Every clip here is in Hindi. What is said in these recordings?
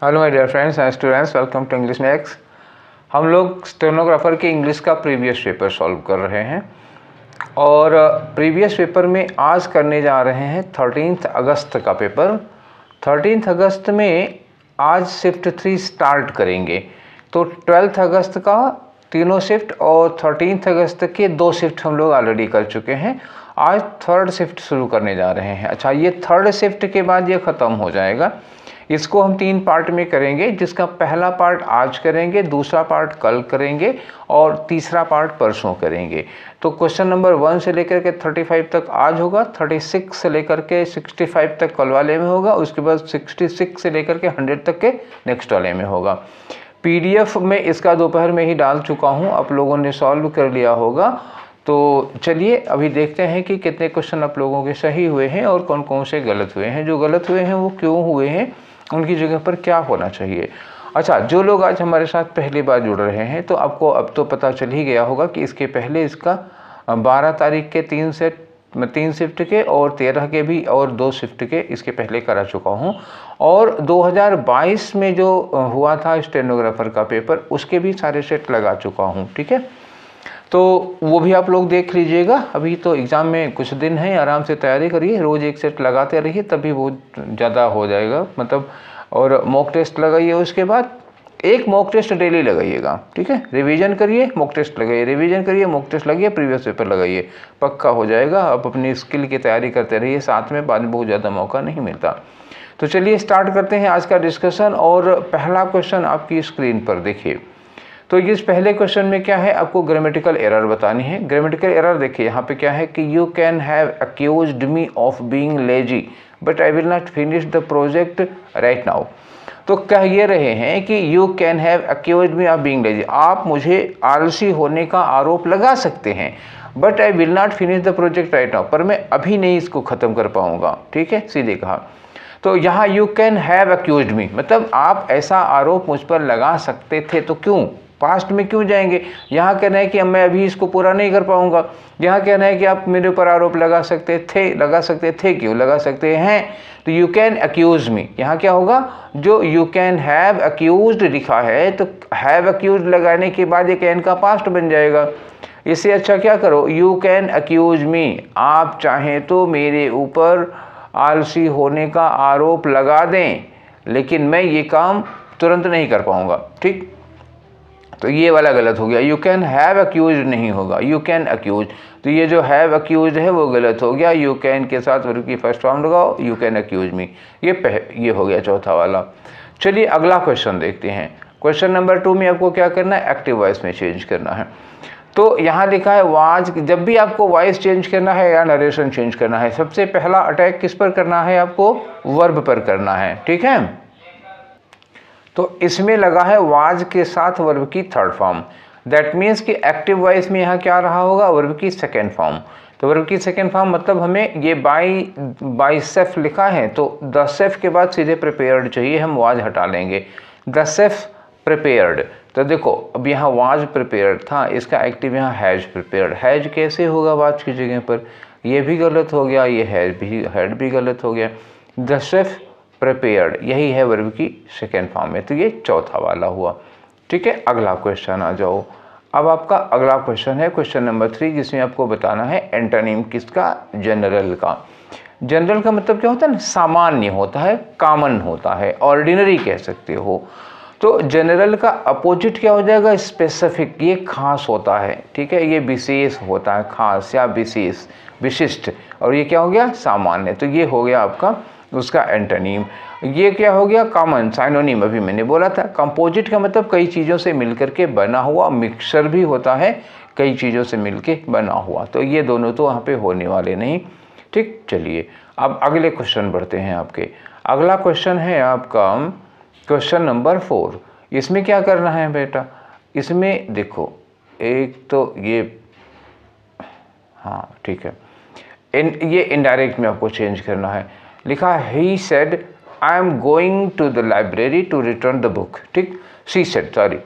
Hello my dear friends and students, welcome to English Max. हम लोग स्टेनोग्राफर के इंग्लिश का प्रीवियस पेपर सॉल्व कर रहे हैं और प्रीवियस पेपर में आज करने जा रहे हैं 13 अगस्त का पेपर। 13 अगस्त में आज शिफ्ट 3 स्टार्ट करेंगे, तो 12 अगस्त का तीनों शिफ्ट और 13 अगस्त के 2 शिफ्ट हम लोग ऑलरेडी कर चुके हैं। आज थर्ड शिफ्ट शुरू करने जा रहे हैं। अच्छा, ये थर्ड शिफ्ट के बाद ये ख़त्म हो जाएगा। इसको हम 3 पार्ट में करेंगे, जिसका पहला पार्ट आज करेंगे, दूसरा पार्ट कल करेंगे और तीसरा पार्ट परसों करेंगे। तो क्वेश्चन नंबर 1 से लेकर के 35 तक आज होगा, 36 से लेकर के 65 तक कल वाले में होगा, उसके बाद 66 से लेकर के 100 तक के नेक्स्ट वाले में होगा। PDF में इसका दोपहर में ही डाल चुका हूँ, आप लोगों ने सॉल्व कर लिया होगा। तो चलिए अभी देखते हैं कि कितने क्वेश्चन आप लोगों के सही हुए हैं और कौन कौन से गलत हुए हैं। जो गलत हुए हैं वो क्यों हुए हैं, उनकी जगह पर क्या होना चाहिए। अच्छा, जो लोग आज हमारे साथ पहली बार जुड़ रहे हैं तो आपको अब तो पता चल ही गया होगा कि इसके पहले इसका 12 तारीख के 3 शिफ्ट के और 13 के भी और 2 शिफ्ट के इसके पहले करा चुका हूं। और 2022 में जो हुआ था स्टेनोग्राफर का पेपर, उसके भी सारे सेट लगा चुका हूं। ठीक है, तो वो भी आप लोग देख लीजिएगा। अभी तो एग्ज़ाम में कुछ दिन हैं, आराम से तैयारी करिए, रोज़ एक सेट लगाते रहिए, तभी बहुत ज़्यादा हो जाएगा मतलब। और मॉक टेस्ट लगाइए, उसके बाद एक मॉक टेस्ट डेली लगाइएगा। ठीक है, रिवीजन करिए, मॉक टेस्ट लगाइए, रिवीजन करिए, मॉक टेस्ट लगाइए, प्रीवियस पेपर लगाइए, पक्का हो जाएगा। आप अपनी स्किल की तैयारी करते रहिए साथ में, बाद में बहुत ज़्यादा मौका नहीं मिलता। तो चलिए स्टार्ट करते हैं आज का डिस्कशन। और पहला क्वेश्चन आपकी स्क्रीन पर देखिए। तो इस पहले क्वेश्चन में क्या है, आपको ग्रामेटिकल एरर बतानी है। ग्रामेटिकल एरर देखिए यहाँ पे क्या है कि you can have accused me of being lazy but I will not finish the project right now. तो कह ये रहे हैं कि you can have accused me of being lazy, आप मुझे आलसी होने का आरोप लगा सकते हैं, but I will not finish the project right now, पर मैं अभी नहीं इसको ख़त्म कर पाऊंगा। ठीक है, सीधे कहा। तो यहाँ यू कैन हैव अक्यूज्ड मी मतलब आप ऐसा आरोप मुझ पर लगा सकते थे, तो क्यों पास्ट में क्यों जाएंगे। यहाँ कहना है कि मैं अभी इसको पूरा नहीं कर पाऊंगा। यहाँ कहना है कि आप मेरे ऊपर आरोप लगा सकते थे, क्यों लगा सकते हैं। तो यू कैन अक्यूज मी, यहाँ क्या होगा, जो यू कैन हैव अक्यूज्ड लिखा है तो हैव अक्यूज्ड लगाने के बाद ये कैन का पास्ट बन जाएगा। इससे अच्छा क्या करो, यू कैन अक्यूज मी, आप चाहें तो मेरे ऊपर आलसी होने का आरोप लगा दें, लेकिन मैं ये काम तुरंत नहीं कर पाऊंगा। ठीक, तो ये वाला गलत हो गया। यू कैन हैव अक्यूज नहीं होगा, यू कैन अक्यूज। तो ये जो हैव अक्यूज है वो गलत हो गया। यू कैन के साथ वर्ब की फर्स्ट फॉर्म लगाओ, यू कैन अक्यूज मी। ये हो गया चौथा वाला। चलिए अगला क्वेश्चन देखते हैं। क्वेश्चन नंबर 2 में आपको क्या करना है, एक्टिव वॉइस में चेंज करना है। तो यहाँ लिखा है वाज, जब भी आपको वॉइस चेंज करना है या नरेशन चेंज करना है, सबसे पहला अटैक किस पर करना है, आपको वर्ब पर करना है। ठीक है, तो इसमें लगा है वाज के साथ वर्ब की थर्ड फॉर्म। दैट मीन्स कि एक्टिव वॉइस में यहाँ क्या रहा होगा, वर्ब की सेकेंड फॉर्म। तो वर्ब की सेकेंड फॉर्म मतलब हमें ये बाई सेफ लिखा है, तो द सेफ के बाद सीधे प्रिपेयर्ड चाहिए, हम वाज हटा लेंगे। The safe prepared. तो देखो अब यहाँ वाज प्रिपेयर्ड था, इसका एक्टिव यहाँ हैज प्रिपेयर्ड। हैज कैसे होगा वाज की जगह पर, ये भी गलत हो गया, ये हैड भी गलत हो गया। द सेफ प्रिपेयर्ड यही है वर्ब की सेकेंड फॉर्म में, तो ये चौथा वाला हुआ। ठीक है, अगला क्वेश्चन आ जाओ। अब आपका अगला क्वेश्चन है क्वेश्चन नंबर 3, जिसमें आपको बताना है एंटोनिम किसका, जनरल का। जनरल का मतलब क्या होता है ना, सामान्य होता है, कॉमन होता है, ऑर्डिनरी कह सकते हो। तो जनरल का अपोजिट क्या हो जाएगा, स्पेसिफिक, ये खास होता है। ठीक है, ये विशेष होता है, खास या विशेष, विशिष्ट। और ये क्या हो गया, सामान्य। तो ये हो गया आपका उसका एंटोनिम। ये क्या हो गया, कॉमन, साइनोनिम अभी मैंने बोला था। कंपोजिट का मतलब कई चीज़ों से मिलकर के बना हुआ, मिक्सचर भी होता है, कई चीज़ों से मिलके बना हुआ। तो ये दोनों तो वहाँ पे होने वाले नहीं। ठीक, चलिए अब अगले क्वेश्चन बढ़ते हैं आपके। अगला क्वेश्चन है आपका क्वेश्चन नंबर 4। इसमें क्या करना है बेटा, इसमें देखो एक तो ये, हाँ ठीक है, ये इनडायरेक्ट में आपको चेंज करना है। लिखा he said I am going to the library to return the book. ठीक, शी सेड, सॉरी।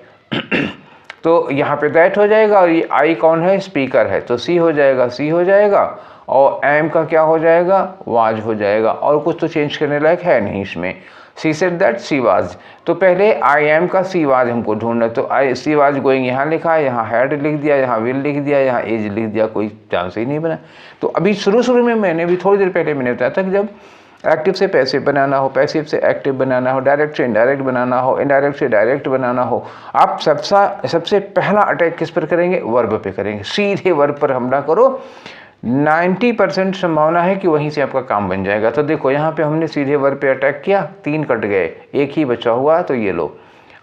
तो यहाँ पे दैट हो जाएगा और ये आई कौन है, स्पीकर है, तो सी हो जाएगा, सी हो जाएगा। और एम का क्या हो जाएगा, वाज हो जाएगा, और कुछ तो चेंज करने लायक है नहीं इसमें। She said that she was, तो पहले आई एम का सी वाज हमको ढूंढना, तो आई सी वाज गोइंग यहाँ लिखा है, यहाँ हैड लिख दिया, यहाँ विल लिख दिया, यहाँ एज लिख दिया, कोई चांस ही नहीं बना। तो अभी शुरू में मैंने भी थोड़ी देर पहले मैंने बताया था कि जब एक्टिव से पैसिव बनाना हो, पैसिव से एक्टिव बनाना हो, डायरेक्ट से इनडायरेक्ट बनाना हो, इनडायरेक्ट से डायरेक्ट बनाना हो, आप सबसे पहला अटैक किस पर करेंगे, वर्ब पे करेंगे। सीधे वर्ब पर हमला करो, 90% संभावना है कि वहीं से आपका काम बन जाएगा। तो देखो यहाँ पे हमने सीधे वर्ब पे अटैक किया, 3 कट गए, एक ही बचा हुआ, तो ये लो।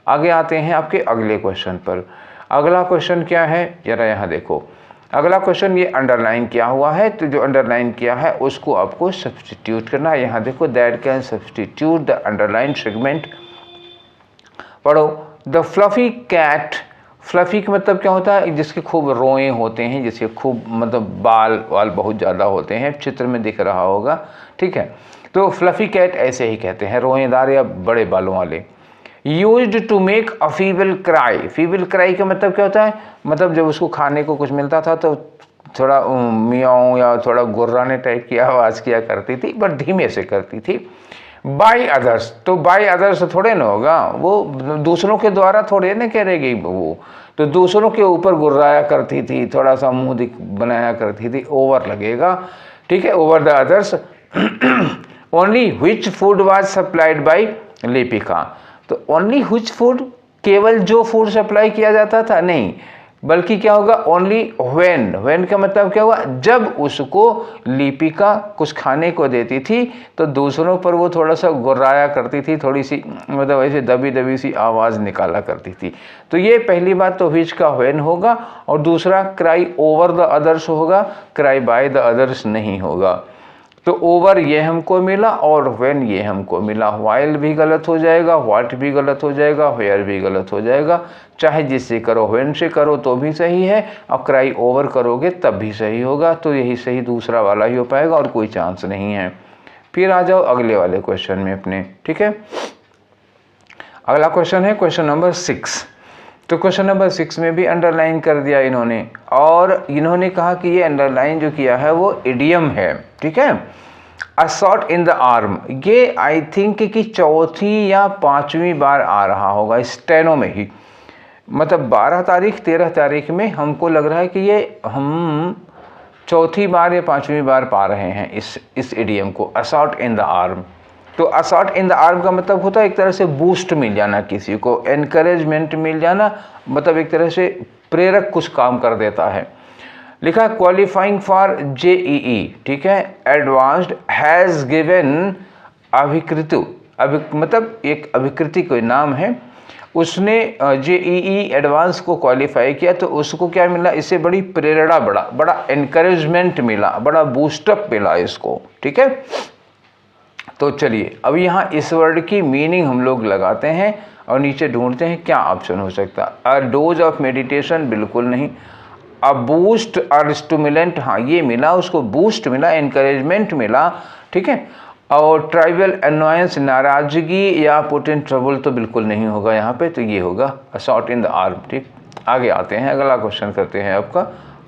आगे आते हैं आपके अगले क्वेश्चन पर। अगला क्वेश्चन क्या है, जरा यहाँ देखो। अगला क्वेश्चन ये अंडरलाइन किया हुआ है, तो जो अंडरलाइन किया है उसको आपको सब्स्टिट्यूट करना है। यहाँ देखो, that can substitute the underline segment. पढ़ो, द फ्लफी कैट। फ्लफी का मतलब क्या होता है, जिसके खूब रोए होते हैं, जिसके खूब मतलब बाल बहुत ज़्यादा होते हैं, चित्र में दिख रहा होगा, ठीक है। तो फ्लफी कैट ऐसे ही कहते हैं, रोएदार या बड़े बालों वाले। Used to make a feeble cry. Feeble cry का मतलब क्या होता है, मतलब जब उसको खाने को कुछ मिलता था तो थोड़ा मियाऊं या थोड़ा गुर्राने टाइप की आवाज़ किया करती थी, बट धीमे से करती थी। बाय अदर्स, तो बाय अदर्स थोड़े ना होगा, वो दूसरों के द्वारा थोड़े ना करेगी, वो तो दूसरों के ऊपर गुर्राया करती थी, थोड़ा सा मुंह बनाया करती थी, ओवर लगेगा, ठीक है। Over the others. Only which food was supplied by Lipika. तो ओनली व्हिच फूड, केवल जो फूड सप्लाई किया जाता था, नहीं, बल्कि क्या होगा, ओनली व्हेन। व्हेन का मतलब क्या हुआ, जब उसको लिपिका कुछ खाने को देती थी तो दूसरों पर वो थोड़ा सा गुर्राया करती थी, थोड़ी सी मतलब ऐसे दबी दबी सी आवाज़ निकाला करती थी। तो ये पहली बात तो व्हिच का व्हेन होगा, और दूसरा क्राई ओवर द अदर्स होगा, क्राई बाय द अदर्स नहीं होगा। तो ओवर ये हमको मिला और व्हेन ये हमको मिला। वाइल भी गलत हो जाएगा, व्हाट भी गलत हो जाएगा, वेयर भी गलत हो जाएगा। चाहे जिससे करो, व्हेन से करो तो भी सही है, और क्राई ओवर करोगे तब भी सही होगा। तो यही सही दूसरा वाला ही हो पाएगा, और कोई चांस नहीं है। फिर आ जाओ अगले वाले क्वेश्चन में अपने, ठीक है। अगला क्वेश्चन है क्वेश्चन नंबर 6। तो क्वेश्चन नंबर 6 में भी अंडरलाइन कर दिया इन्होंने, और इन्होंने कहा कि ये अंडरलाइन जो किया है वो इडियम है, ठीक है। A shot in the arm, ये आई थिंक कि चौथी या 5वीं बार आ रहा होगा स्टेनो में ही, मतलब 12 तारीख 13 तारीख में हमको लग रहा है कि ये हम चौथी बार या 5वीं बार पा रहे हैं इस इडियम को, a shot in the arm. तो असॉट इन द आर्म का मतलब होता है एक तरह से बूस्ट मिल जाना, किसी को एनकरेजमेंट मिल जाना, मतलब एक तरह से प्रेरक कुछ काम कर देता है। लिखा क्वालिफाइंग फॉर जेईई, ठीक है, एडवांस्ड हैज़ गिवन अभिकृति, मतलब एक अभिकृति कोई नाम है, उसने जेईई एडवांस को क्वालिफाई किया, तो उसको क्या मिला, इससे बड़ी प्रेरणा, बड़ा एनकरेजमेंट मिला, बड़ा बूस्टअप मिला इसको, ठीक है। तो चलिए अब यहाँ इस वर्ड की मीनिंग हम लोग लगाते हैं और नीचे ढूंढते हैं क्या ऑप्शन हो सकता है। अ डोज ऑफ मेडिटेशन, बिल्कुल नहीं। अ बूस्ट और स्टिमुलेंट, हाँ ये मिला, उसको बूस्ट मिला, एनकरेजमेंट मिला, ठीक है। और ट्राइबल अनोयंस, नाराजगी या पुट इन ट्रबल, तो बिल्कुल नहीं होगा यहाँ पे, तो ये होगा a shot in the arm, ठीक। आगे आते हैं, अगला क्वेश्चन करते हैं आपका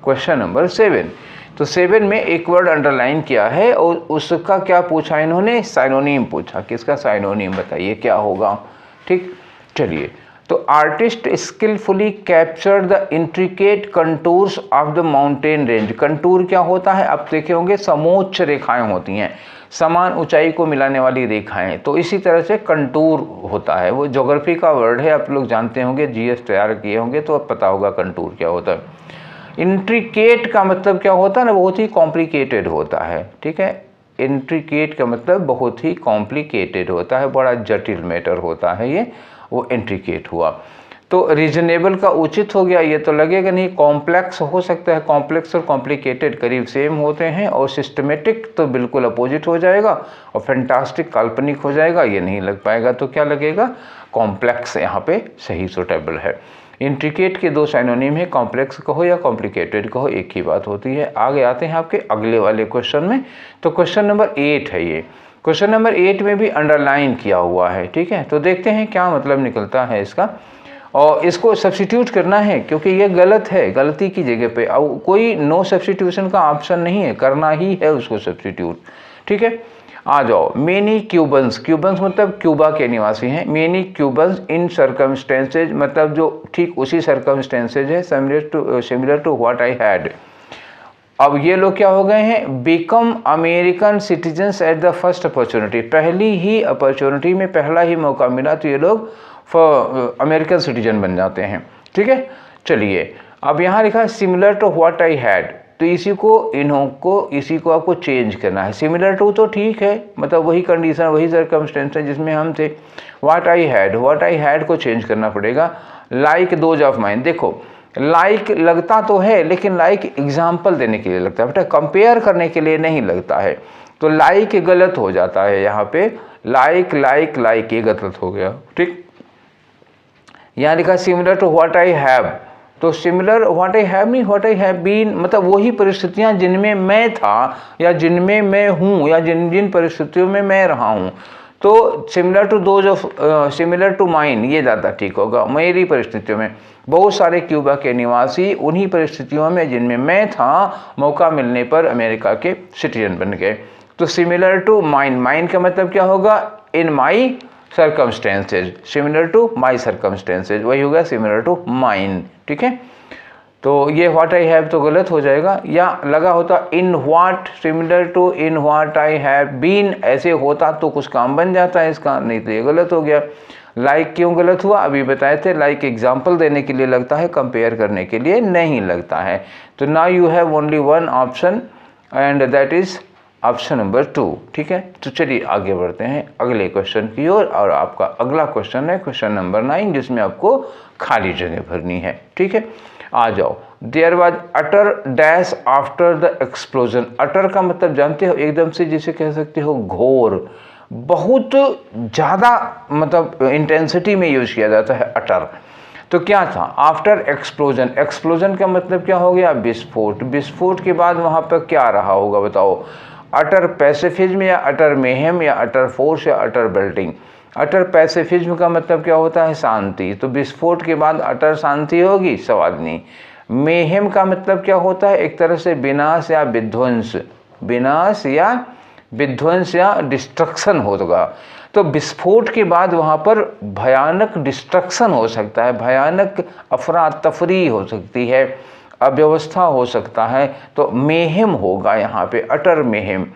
क्वेश्चन नंबर 7। तो 7 में एक वर्ड अंडरलाइन किया है और उसका क्या पूछा इन्होंने, साइनोनिम पूछा, किसका साइनोनिम बताइए क्या होगा, ठीक। चलिए, तो artist skilfully capture the intricate contours of the mountain range. Contour क्या होता है, आप देखे होंगे समोच्च रेखाएं होती हैं, समान ऊंचाई को मिलाने वाली रेखाएं, तो इसी तरह से कंटूर होता है, वो ज्योग्राफी का वर्ड है, आप लोग जानते होंगे, जीएस तैयार किए होंगे तो अब पता होगा कंटूर क्या होता है। इंट्रिकेट का मतलब क्या होता है ना, बहुत ही कॉम्प्लिकेटेड होता है, ठीक है। इंट्रिकेट का मतलब बहुत ही कॉम्प्लिकेटेड होता है, बड़ा जटिल मैटर होता है ये, वो इंट्रिकेट हुआ। तो रीजनेबल का उचित हो गया, ये तो लगेगा नहीं। कॉम्प्लेक्स हो सकता है, कॉम्प्लेक्स और कॉम्प्लिकेटेड करीब सेम होते हैं, और सिस्टमेटिक तो बिल्कुल अपोजिट हो जाएगा, और फैंटास्टिक काल्पनिक हो जाएगा, ये नहीं लग पाएगा। तो क्या लगेगा, कॉम्प्लेक्स यहाँ पे सही सुटेबल है। इंट्रिकेट के 2 साइनोनिम है, कॉम्प्लेक्स कहो या कॉम्प्लिकेटेड कहो, एक ही बात होती है। आगे आते हैं आपके अगले वाले क्वेश्चन में। तो क्वेश्चन नंबर 8 है ये। क्वेश्चन नंबर 8 में भी अंडरलाइन किया हुआ है, ठीक है। तो देखते हैं क्या मतलब निकलता है इसका। और इसको सब्स्टिट्यूट करना है क्योंकि ये गलत है, गलती की जगह पे। अब कोई नो सब्स्टिट्यूशन का ऑप्शन नहीं है, करना ही है उसको सब्स्टिट्यूट। ठीक है, आ जाओ। मेनी क्यूबन्स, क्यूबन्स मतलब क्यूबा के निवासी हैं। मेनी क्यूबन्स इन सर्कमस्टेंसेज मतलब जो ठीक उसी सर्कमस्टेंसेज है, similar to what I had. अब ये लोग क्या हो गए हैं, become American citizens at the first opportunity, पहली ही अपॉर्चुनिटी में पहला ही मौका मिला तो ये लोग अमेरिकन सिटीजन बन जाते हैं। ठीक है, चलिए अब यहाँ लिखा है similar to what I had, तो इसी को आपको चेंज करना है। सिमिलर टू तो ठीक है, मतलब वही कंडीशन वही सर्कमस्टेंस है जिसमें हम थे। व्हाट आई हैड को चेंज करना पड़ेगा। लाइक दोज ऑफ माइन, देखो लाइक लगता तो है लेकिन लाइक एग्जाम्पल देने के लिए लगता है बेटा, कंपेयर करने के लिए नहीं लगता है। तो लाइक गलत हो जाता है यहाँ पे, लाइक ये गलत हो गया। ठीक, यहाँ लिखा similar to what I have, तो सिमिलर व्हाट आई हैव नहीं व्हाट आई हैव बीन, मतलब वही परिस्थितियाँ जिनमें मैं था या जिनमें मैं हूँ या जिन परिस्थितियों में मैं रहा हूँ। तो similar to those of similar to mine ये ज़्यादा ठीक होगा। मेरी परिस्थितियों में बहुत सारे क्यूबा के निवासी उन्हीं परिस्थितियों में जिनमें मैं था, मौका मिलने पर अमेरिका के सिटीजन बन गए। तो सिमिलर टू माइन का मतलब क्या होगा, in my circumstances, similar to my circumstances, वही होगा सिमिलर टू माइन। ठीक है, तो ये व्हाट आई हैव तो गलत हो जाएगा, या लगा होता in what, similar to in what I have been, ऐसे होता तो कुछ काम बन जाता है इसका, नहीं तो ये गलत हो गया। लाइक क्यों गलत हुआ, अभी बताए थे, लाइक एग्जाम्पल देने के लिए लगता है, कंपेयर करने के लिए नहीं लगता है। तो now you have only one option and that is option number 2। ठीक है, तो चलिए आगे बढ़ते हैं अगले क्वेश्चन की ओर, और आपका अगला क्वेश्चन है क्वेश्चन नंबर 9, जिसमें आपको खाली जगह भरनी है। ठीक है, आ जाओ। There was utter dash after the explosion, utter का मतलब जानते हो, एकदम से जिसे कह सकते हो घोर, बहुत ज़्यादा मतलब इंटेंसिटी में यूज किया जाता है अटर। तो क्या था, आफ्टर एक्सप्लोजन, एक्सप्लोजन का मतलब क्या हो गया, विस्फोट, विस्फोट के बाद वहाँ पर क्या रहा होगा बताओ, अटर पैसिफिज्म या अटर मेहम या अटर फोर्स या अटर बेल्टिंग। अटर पैसिफिज्म का मतलब क्या होता है, शांति, तो विस्फोट के बाद अटर शांति होगी, सवाल नहीं। मेहम का मतलब क्या होता है, एक तरह से विनाश या विध्वंस, विध्वंस या डिस्ट्रक्शन होगा। तो विस्फोट के बाद वहाँ पर भयानक डिस्ट्रक्शन हो सकता है, भयानक अफरा तफरी हो सकती है, अव्यवस्था हो सकता है, तो मेहम होगा यहाँ पे, अटर मेहम।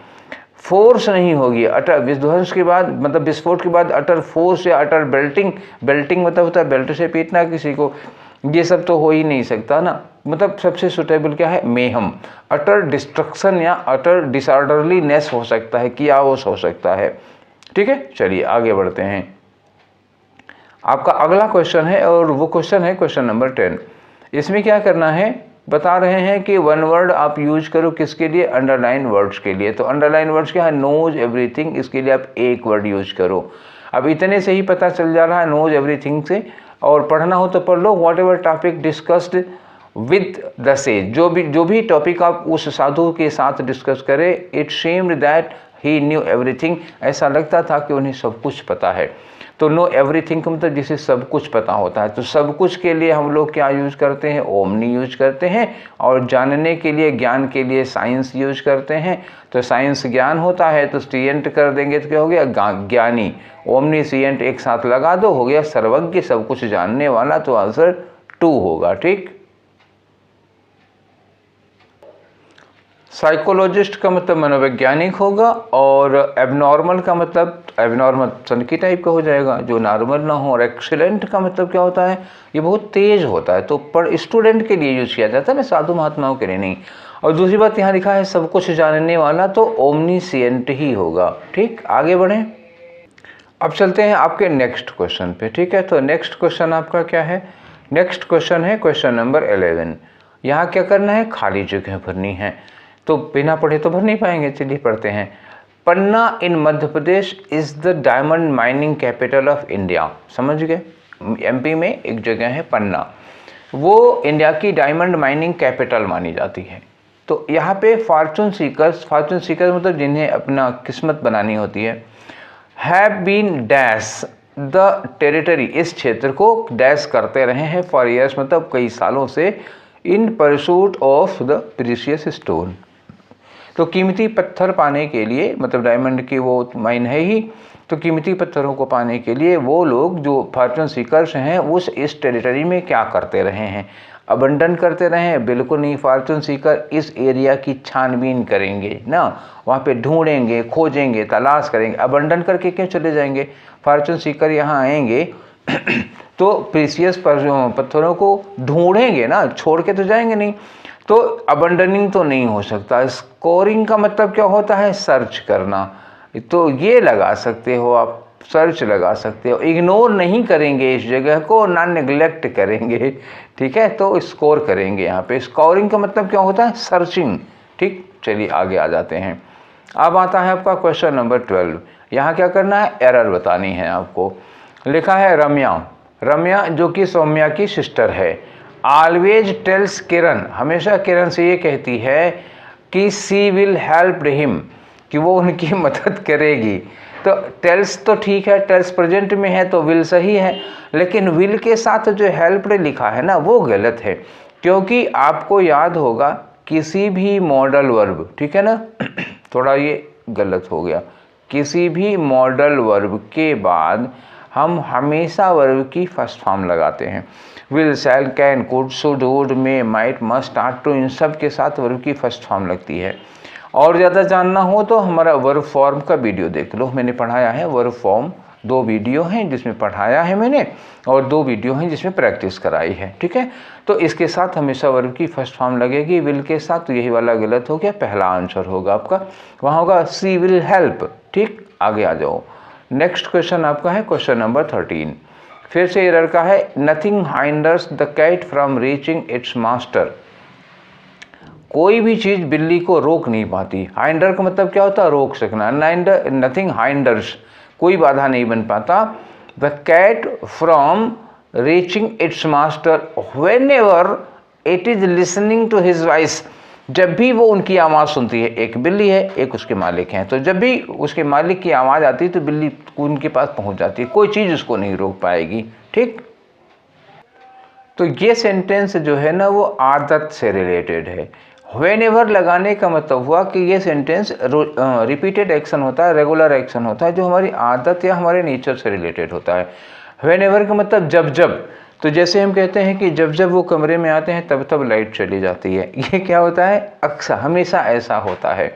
फोर्स नहीं होगी, अटर विध्वंस के बाद मतलब विस्फोट के बाद अटर फोर्स या अटर बेल्टिंग, बेल्टिंग मतलब होता है बेल्ट से पीटना किसी को, ये सब तो हो ही नहीं सकता ना। मतलब सबसे सुटेबल क्या है, मेहम। अटर डिस्ट्रक्शन या अटर डिसऑर्डरलीनेस हो सकता है, कियाओस हो सकता है। ठीक है, चलिए आगे बढ़ते हैं। आपका अगला क्वेश्चन है और वो क्वेश्चन है क्वेश्चन नंबर 10। इसमें क्या करना है, बता रहे हैं कि वन वर्ड आप यूज करो किसके लिए, अंडरलाइन वर्ड्स के लिए। तो अंडरलाइन वर्ड्स क्या है, नोज एवरीथिंग, इसके लिए आप एक वर्ड यूज करो। अब इतने से ही पता चल जा रहा है नोज एवरीथिंग से, और पढ़ना हो तो पढ़ लो। Whatever topic discussed with the sage, जो भी टॉपिक आप उस साधु के साथ डिस्कस करें, it seemed that he new everything, ऐसा लगता था कि उन्हें सब कुछ पता है। तो नो एवरीथिंग का मतलब जिसे सब कुछ पता होता है। तो सब कुछ के लिए हम लोग क्या यूज करते हैं, ओमनी यूज करते हैं, और जानने के लिए, ज्ञान के लिए साइंस यूज करते हैं। तो साइंस ज्ञान होता है, तो सीएंट कर देंगे तो क्या हो गया, ज्ञानी। ओमनी सीएंट एक साथ लगा दो, हो गया सर्वज्ञ, सब कुछ जानने वाला। तो आंसर 2 होगा। ठीक, साइकोलॉजिस्ट का मतलब मनोवैज्ञानिक होगा, और एबनॉर्मल का मतलब एबनॉर्मल सनकी टाइप का हो जाएगा, जो नॉर्मल ना हो। और एक्सीलेंट का मतलब क्या होता है, ये बहुत तेज होता है, तो पर स्टूडेंट के लिए यूज किया जाता है ना, साधु महात्माओं के लिए नहीं। और दूसरी बात यहाँ लिखा है सब कुछ जानने वाला, तो ओमनीसिएंट ही होगा। ठीक, आगे बढ़ें। अब चलते हैं आपके नेक्स्ट क्वेश्चन पे। ठीक है, तो नेक्स्ट क्वेश्चन आपका क्या है, नेक्स्ट क्वेश्चन है क्वेश्चन नंबर 11। यहाँ क्या करना है, खाली जगह भरनी है। तो बिना पढ़े तो भर नहीं पाएंगे, चलिए पढ़ते हैं। Panna in Madhya Pradesh is the diamond mining capital of India. समझ गए, एमपी में एक जगह है पन्ना, वो इंडिया की डायमंड माइनिंग कैपिटल मानी जाती है। तो यहाँ पे फॉर्चून सीकर्स मतलब जिन्हें अपना किस्मत बनानी होती है, have been dash, the territory, इस क्षेत्र को डैश करते रहे हैं फॉर ईयर्स, मतलब कई सालों से, इन pursuit of the precious stone. तो कीमती पत्थर पाने के लिए, मतलब डायमंड की वो माइन है ही, तो कीमती पत्थरों को पाने के लिए वो लोग जो फॉर्चून सीकर्स हैं उस इस टेरिटरी में क्या करते रहे हैं, अबंडन करते रहे हैं? बिल्कुल नहीं। फॉर्चून सीकर इस एरिया की छानबीन करेंगे ना, वहाँ पे ढूंढेंगे, खोजेंगे, तलाश करेंगे। अबंडन करके क्यों चले जाएंगे? फॉर्चून सीकर यहाँ आएंगे तो प्रीशियस पत्थरों को ढूंढेंगे ना, छोड़ के तो जाएंगे नहीं। तो अबंडनिंग तो नहीं हो सकता। स्कोरिंग का मतलब क्या होता है? सर्च करना। तो ये लगा सकते हो आप, सर्च लगा सकते हो। इग्नोर नहीं करेंगे इस जगह को, ना निगलेक्ट करेंगे, ठीक है? तो स्कोर करेंगे यहाँ पे। स्कोरिंग का मतलब क्या होता है? सर्चिंग। ठीक, चलिए आगे आ जाते हैं। अब आता है आपका क्वेश्चन नंबर 12। यहाँ क्या करना है? एरर बतानी है आपको। लिखा है रम्या, रम्या जो कि सौम्या की सिस्टर है, ऑलवेज टेल्स किरण, हमेशा किरण से ये कहती है कि सी विल हेल्प हिम, कि वो उनकी मदद करेगी। तो टेल्स तो ठीक है, टेल्स प्रेजेंट में है तो विल सही है, लेकिन विल के साथ जो हेल्प लिखा है ना वो गलत है, क्योंकि आपको याद होगा किसी भी मॉडल वर्ब, ठीक है ना, थोड़ा ये गलत हो गया, किसी भी मॉडल वर्ब के बाद हम हमेशा वर्ब की फर्स्ट फॉर्म लगाते हैं। Will, shall, can, could, should, would, may, might, must, ought, to, इन सब के साथ वर्ब की फर्स्ट फॉर्म लगती है। और ज़्यादा जानना हो तो हमारा वर्ब फॉर्म का वीडियो देख लो, मैंने पढ़ाया है वर्ब फॉर्म। 2 वीडियो हैं जिसमें पढ़ाया है मैंने, और 2 वीडियो हैं जिसमें प्रैक्टिस कराई है, ठीक है? तो इसके साथ हमेशा वर्ब की फर्स्ट फॉर्म लगेगी, विल के साथ। तो यही वाला गलत हो गया, पहला आंसर होगा आपका, वहाँ होगा सी विल हेल्प। ठीक, आगे आ जाओ। नेक्स्ट क्वेश्चन आपका है क्वेश्चन नंबर 13। फिर से एरर का है, nothing hinders the cat from reaching its master. कोई भी चीज़ बिल्ली को रोक नहीं पाती। हाइंडर का मतलब क्या होता है? रोक सकना। नथिंग हाइंडर्स, कोई बाधा नहीं बन पाता। The cat from reaching its master whenever it is listening to his voice, जब भी वो उनकी आवाज़ सुनती है। एक बिल्ली है, एक उसके मालिक हैं, तो जब भी उसके मालिक की आवाज़ आती है तो बिल्ली उनके पास पहुंच जाती है, कोई चीज़ उसको नहीं रोक पाएगी। ठीक, तो ये सेंटेंस जो है ना वो आदत से रिलेटेड है। व्हेन एवर लगाने का मतलब हुआ कि ये सेंटेंस रिपीटेड एक्शन होता है, रेगुलर एक्शन होता है, जो हमारी आदत या हमारे नेचर से रिलेटेड होता है। व्हेन एवर का मतलब जब जब, तो जैसे हम कहते हैं कि जब जब वो कमरे में आते हैं तब तब लाइट चली जाती है, ये क्या होता है? अक्सर, हमेशा ऐसा होता है।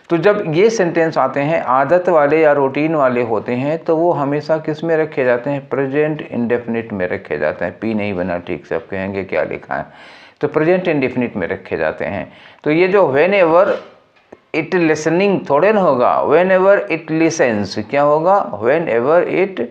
तो जब ये सेंटेंस आते हैं आदत वाले या रूटीन वाले होते हैं तो वो हमेशा किस में रखे जाते हैं? प्रेजेंट इंडेफिनिट में रखे जाते हैं। पी नहीं बना ठीक से, आप कहेंगे क्या लिखा है, तो प्रेजेंट इंडेफिनिट में रखे जाते हैं। तो ये जो व्हेन एवर इट लिसनिंग थोड़े ना होगा, व्हेन एवर इट लिसेंस, क्या होगा? When ever it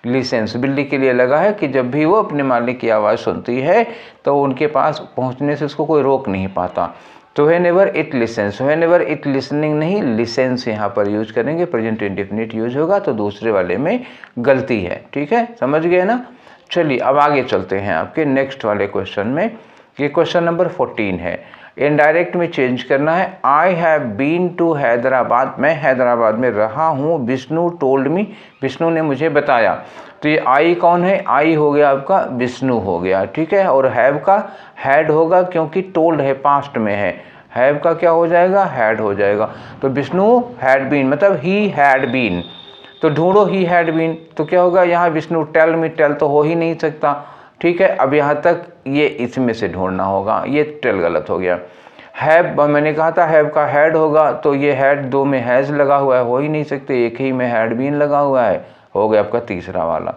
licence. बिल्ली के लिए लगा है कि जब भी वो अपने मालिक की आवाज़ सुनती है तो उनके पास पहुंचने से उसको कोई रोक नहीं पाता। तो when ever it licence, when ever it listening नहीं, लिसेंस यहाँ पर यूज करेंगे, प्रेजेंट इंडेफिनिट यूज होगा, तो दूसरे वाले में गलती है। ठीक है, समझ गए ना? चलिए अब आगे चलते हैं आपके नेक्स्ट वाले क्वेश्चन में। ये क्वेश्चन नंबर 14 है। इनडायरेक्ट में चेंज करना है। I have been to Hyderabad, मैं हैदराबाद में रहा हूँ। विष्णु टोल्ड मी, विष्णु ने मुझे बताया। तो ये आई कौन है? आई हो गया आपका विष्णु हो गया, ठीक है। और हैव का हैड होगा, क्योंकि टोल्ड है, पास्ट में है। हैव का क्या हो जाएगा? हैड हो जाएगा। तो विष्णु हैड बीन मतलब ही हैड बीन, तो ढूंढो ही हैड बीन, तो क्या होगा यहाँ? विष्णु टेल मी, टेल तो हो ही नहीं सकता, ठीक है। अब यहाँ तक ये इसमें से ढूंढना होगा, ये टेल गलत हो गया। हैव, मैंने कहा था हैव का हैड होगा, तो ये हैड 2 में हैज़ लगा हुआ है, हो ही नहीं सकते, एक ही में हैड बीन लगा हुआ है, हो गया आपका तीसरा वाला,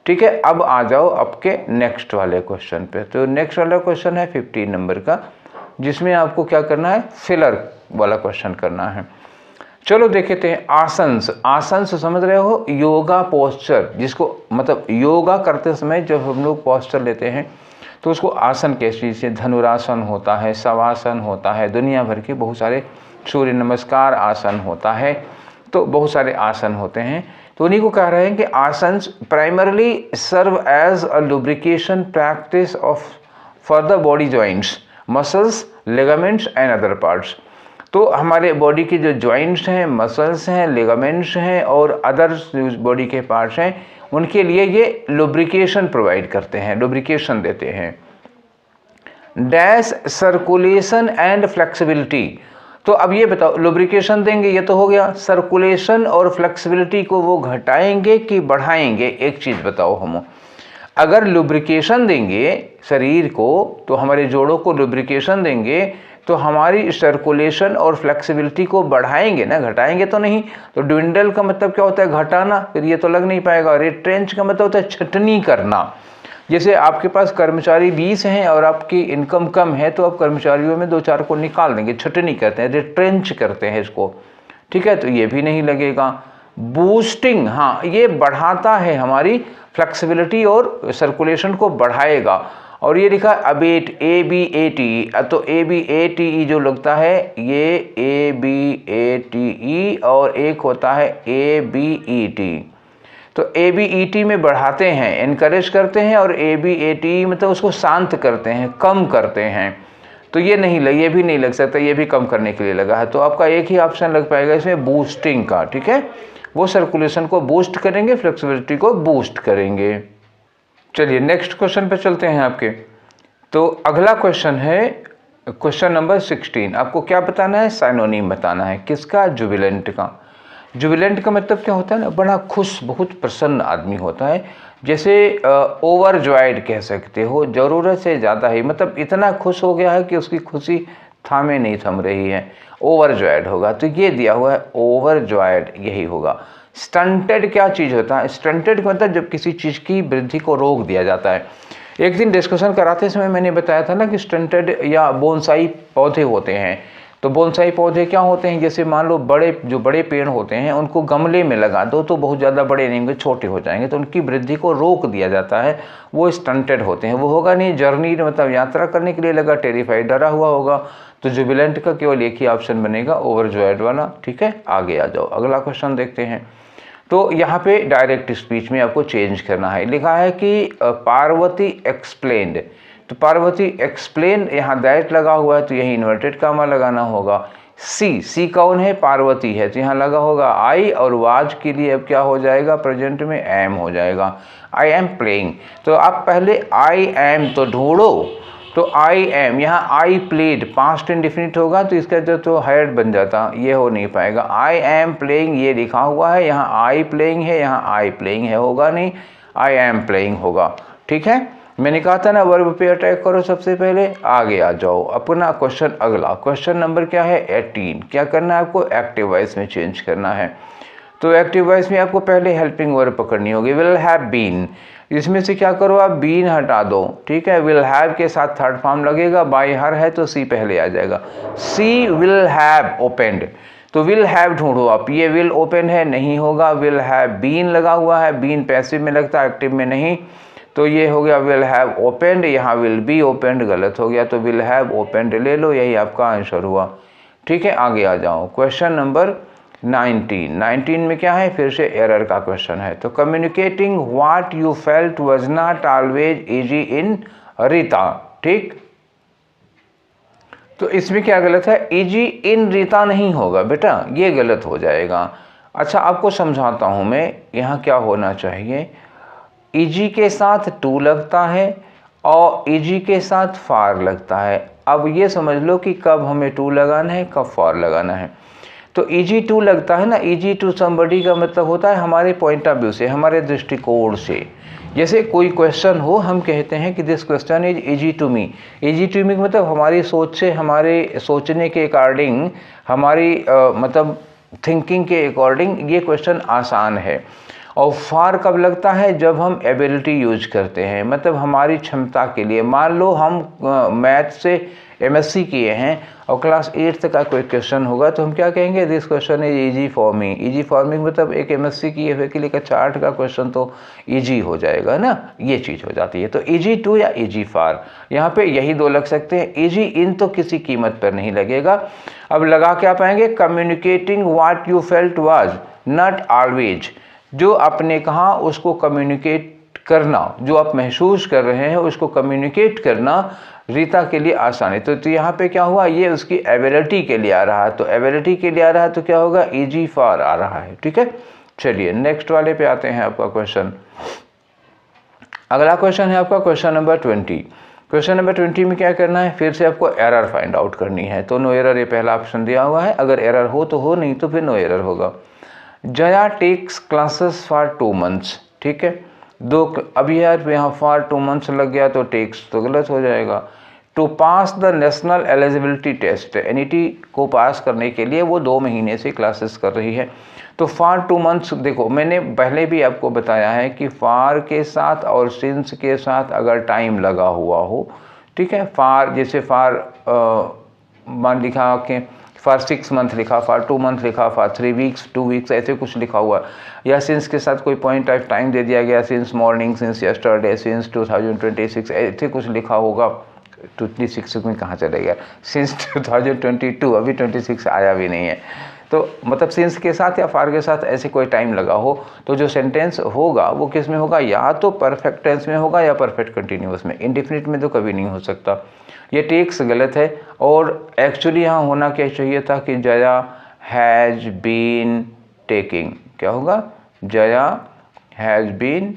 ठीक है। अब आ जाओ आपके नेक्स्ट वाले क्वेश्चन पे। तो नेक्स्ट वाला क्वेश्चन है 15 नंबर का, जिसमें आपको क्या करना है? फिलर वाला क्वेश्चन करना है। चलो देखते हैं। आसंस, आसंस समझ रहे हो? योगा पोस्चर, जिसको मतलब योगा करते समय जब हम लोग पोस्चर लेते हैं तो उसको आसन कैसी चीज़ से, धनुरासन होता है, शवासन होता है, दुनिया भर के बहुत सारे, सूर्य नमस्कार आसन होता है, तो बहुत सारे आसन होते हैं। तो उन्हीं को कह रहे हैं कि asanas primarily serve as a lubrication practice of for the body joints, muscles, ligaments and other parts. तो हमारे बॉडी के जो जॉइंट्स हैं, मसल्स हैं, लिगामेंट्स हैं और अदर्स बॉडी के पार्ट्स हैं, उनके लिए ये लुब्रिकेशन प्रोवाइड करते हैं, लुब्रिकेशन देते हैं। Dash circulation and flexibility. तो अब ये बताओ, लुब्रिकेशन देंगे, ये तो हो गया। सर्कुलेशन और फ्लेक्सिबिलिटी को वो घटाएंगे कि बढ़ाएंगे? एक चीज़ बताओ हम, अगर लुब्रिकेशन देंगे शरीर को, तो हमारे जोड़ों को लुब्रिकेशन देंगे तो हमारी सर्कुलेशन और फ्लेक्सिबिलिटी को बढ़ाएंगे ना, घटाएंगे तो नहीं। तो ड्विंडल का मतलब क्या होता है? घटाना, फिर ये तो लग नहीं पाएगा। रिट्रेंच का मतलब होता है छटनी करना। जैसे आपके पास कर्मचारी 20 हैं और आपकी इनकम कम है, तो आप कर्मचारियों में 2-4 को निकाल देंगे, छटनी करते हैं, रिट्रेंच करते हैं इसको, ठीक है। तो ये भी नहीं लगेगा। बूस्टिंग, हाँ, ये बढ़ाता है, हमारी फ्लेक्सिबिलिटी और सर्कुलेशन को बढ़ाएगा। और ये लिखा अबेट, ABATE, तो ABATE जो लगता है ये ABATE और एक होता है ABET। तो ABET में बढ़ाते हैं, इनकरेज करते हैं, और ABATE मतलब उसको शांत करते हैं, कम करते हैं। तो ये नहीं लग, ये भी नहीं लग सकता, ये भी कम करने के लिए लगा है। तो आपका एक ही ऑप्शन लग पाएगा इसमें, बूस्टिंग का, ठीक है। वो सर्कुलेशन को बूस्ट करेंगे, फ्लेक्सिबिलिटी को बूस्ट करेंगे। चलिए नेक्स्ट क्वेश्चन पे चलते हैं आपके। तो अगला क्वेश्चन है क्वेश्चन नंबर 16। आपको क्या बताना है? साइनोनिम बताना है। किसका? जुबिलेंट का। जुबिलेंट का मतलब क्या होता है ना, बड़ा खुश, बहुत प्रसन्न आदमी होता है। जैसे ओवरजॉयड कह सकते हो, ज़रूरत से ज़्यादा ही, मतलब इतना खुश हो गया है कि उसकी खुशी थामे नहीं थम रही है, ओवरजॉयड होगा। तो ये दिया हुआ है ओवरजॉयड, यही होगा। स्टंटेड क्या चीज़ होता है? स्टंटेड का मतलब जब किसी चीज़ की वृद्धि को रोक दिया जाता है। एक दिन डिस्कशन कराते समय मैंने बताया था ना कि स्टंटेड या बोनसाई पौधे होते हैं। तो बोनसाई पौधे क्या होते हैं? जैसे मान लो जो बड़े पेड़ होते हैं उनको गमले में लगा दो तो बहुत ज़्यादा बड़े नहीं होंगे, छोटे हो जाएंगे, तो उनकी वृद्धि को रोक दिया जाता है, वो स्टंटेड होते हैं। वो होगा नहीं, जर्नी मतलब यात्रा करने के लिए लगा, टेरिफाइड, डरा हुआ होगा। तो जुबिलेंट का केवल एक ही ऑप्शन बनेगा, ओवरजॉयड वाला, ठीक है। आगे आ जाओ, अगला क्वेश्चन देखते हैं। तो यहाँ पे डायरेक्ट स्पीच में आपको चेंज करना है। लिखा है कि पार्वती एक्सप्लेन्ड, तो पार्वती एक्सप्लेन, यहाँ दैट लगा हुआ है तो यही इन्वर्टेड कामा लगाना होगा। सी कौन है? पार्वती है, तो यहाँ लगा होगा आई, और वाज के लिए अब क्या हो जाएगा? प्रेजेंट में एम हो जाएगा। आई एम प्लेइंग, तो आप पहले आई एम तो ढूंढो। तो आई एम, यहाँ आई प्लेड, पास्ट इंडेफिनिट होगा तो इसका जो तो हैड बन जाता, ये हो नहीं पाएगा। आई एम प्लेइंग ये लिखा हुआ है, यहाँ आई प्लेइंग है, यहाँ आई प्लेइंग है, होगा नहीं, आई एम प्लेइंग होगा, ठीक है। मैंने कहा था ना वर्ब पे अटैक करो सबसे पहले। आगे आ जाओ, अपना क्वेश्चन अगला, क्वेश्चन नंबर क्या है? 18। क्या करना है आपको? एक्टिव वॉइस में चेंज करना है। तो एक्टिव वॉइस में आपको पहले हेल्पिंग वर्ब पकड़नी होगी, विल हैव बीन। इसमें से क्या करो आप? बीन हटा दो, ठीक है। विल हैव के साथ थर्ड फॉर्म लगेगा, बाय हर है तो सी पहले आ जाएगा। सी विल हैव ओपेंड, तो विल हैव ढूंढो आप, ये विल ओपन है, नहीं होगा। विल हैव बीन लगा हुआ है, बीन पैसिव में लगता है, एक्टिव में नहीं, तो ये हो गया विल हैव ओपेंड। यहाँ विल बी ओपेंड गलत हो गया, तो विल हैव ओपेंड ले लो, यही आपका आंसर हुआ, ठीक है। आगे आ जाओ, क्वेश्चन नंबर 19 में क्या है? फिर से एरर का क्वेश्चन है। तो communicating what you felt was not always easy in Rita, ठीक। तो इसमें क्या गलत है? इजी इन रीता नहीं होगा बेटा, ये गलत हो जाएगा। अच्छा आपको समझाता हूँ मैं, यहाँ क्या होना चाहिए। इजी के साथ टू लगता है और इजी के साथ फार लगता है। अब ये समझ लो कि कब हमें टू लगाना है, कब फार लगाना है। तो इजी टू लगता है ना, इजी टू समबडी का मतलब होता है हमारे पॉइंट ऑफ व्यू से, हमारे दृष्टिकोण से। जैसे कोई क्वेश्चन हो, हम कहते हैं कि this question is easy to me. Easy to me मतलब हमारी सोच से, हमारे सोचने के अकॉर्डिंग, हमारी मतलब थिंकिंग के अकॉर्डिंग ये क्वेश्चन आसान है। और फार कब लगता है? जब हम एबिलिटी यूज करते हैं, मतलब हमारी क्षमता के लिए। मान लो हम मैथ से MSc किए हैं और क्लास 8 तक का कोई क्वेश्चन होगा तो हम क्या कहेंगे? This question is easy for me. Easy for me मतलब एक MSc किए हुए के लिए कक्षा 8 का क्वेश्चन तो इजी हो जाएगा ना, ये चीज़ हो जाती है। तो इजी टू या इजी फार, यहाँ पे यही दो लग सकते हैं। इजी इन तो किसी कीमत पर नहीं लगेगा। अब लगा क्या पाएंगे? Communicating what you felt was not always, जो आपने कहा उसको कम्युनिकेट करना, जो आप महसूस कर रहे हैं उसको कम्युनिकेट करना रीता के लिए आसान है। तो यहाँ पे क्या हुआ, ये उसकी एबिलिटी के लिए आ रहा है, तो एबिलिटी के लिए आ रहा है तो क्या होगा, ईजी फॉर आ रहा है। ठीक है, चलिए नेक्स्ट वाले पे आते हैं। आपका क्वेश्चन, अगला क्वेश्चन है आपका क्वेश्चन नंबर 20। क्वेश्चन नंबर 20 में क्या करना है, फिर से आपको एरर फाइंड आउट करनी है। तो नो एरर ये पहला ऑप्शन दिया हुआ है, अगर एरर हो तो हो, नहीं तो फिर नो एरर होगा। Jaya takes classes for 2 months. ठीक है, अभी यार यहाँ फॉर 2 मंथ्स लग गया तो टेक्स तो गलत हो जाएगा। To pass the national eligibility test, NET को पास करने के लिए वो 2 महीने से क्लासेस कर रही है। तो फॉर 2 मंथ्स, देखो मैंने पहले भी आपको बताया है कि फॉर के साथ और सिंस के साथ अगर टाइम लगा हुआ हो, ठीक है, फॉर जैसे फॉर मान लिखा कि फॉर 6 मंथ लिखा, फॉर 2 मंथ लिखा, फॉर 3 वीक्स 2 वीक्स ऐसे कुछ लिखा हुआ, या सिंस के साथ कोई पॉइंट ऑफ टाइम दे दिया गया, since morning, since yesterday, since 2026 ऐसे कुछ लिखा होगा। 26 में कहाँ चले गया, सिंस 2022, अभी 26 आया भी नहीं है। तो मतलब सिंस के साथ या फॉर के साथ ऐसे कोई टाइम लगा हो तो जो सेंटेंस होगा वो किस में होगा, या तो परफेक्ट टेंस में होगा या परफेक्ट कंटिन्यूअस में, इंडेफिनिट में तो कभी नहीं हो सकता। ये टेक्स गलत है, और एक्चुअली यहाँ होना क्या चाहिए था कि जया हैज़ बीन टेकिंग, क्या होगा, Jaya has been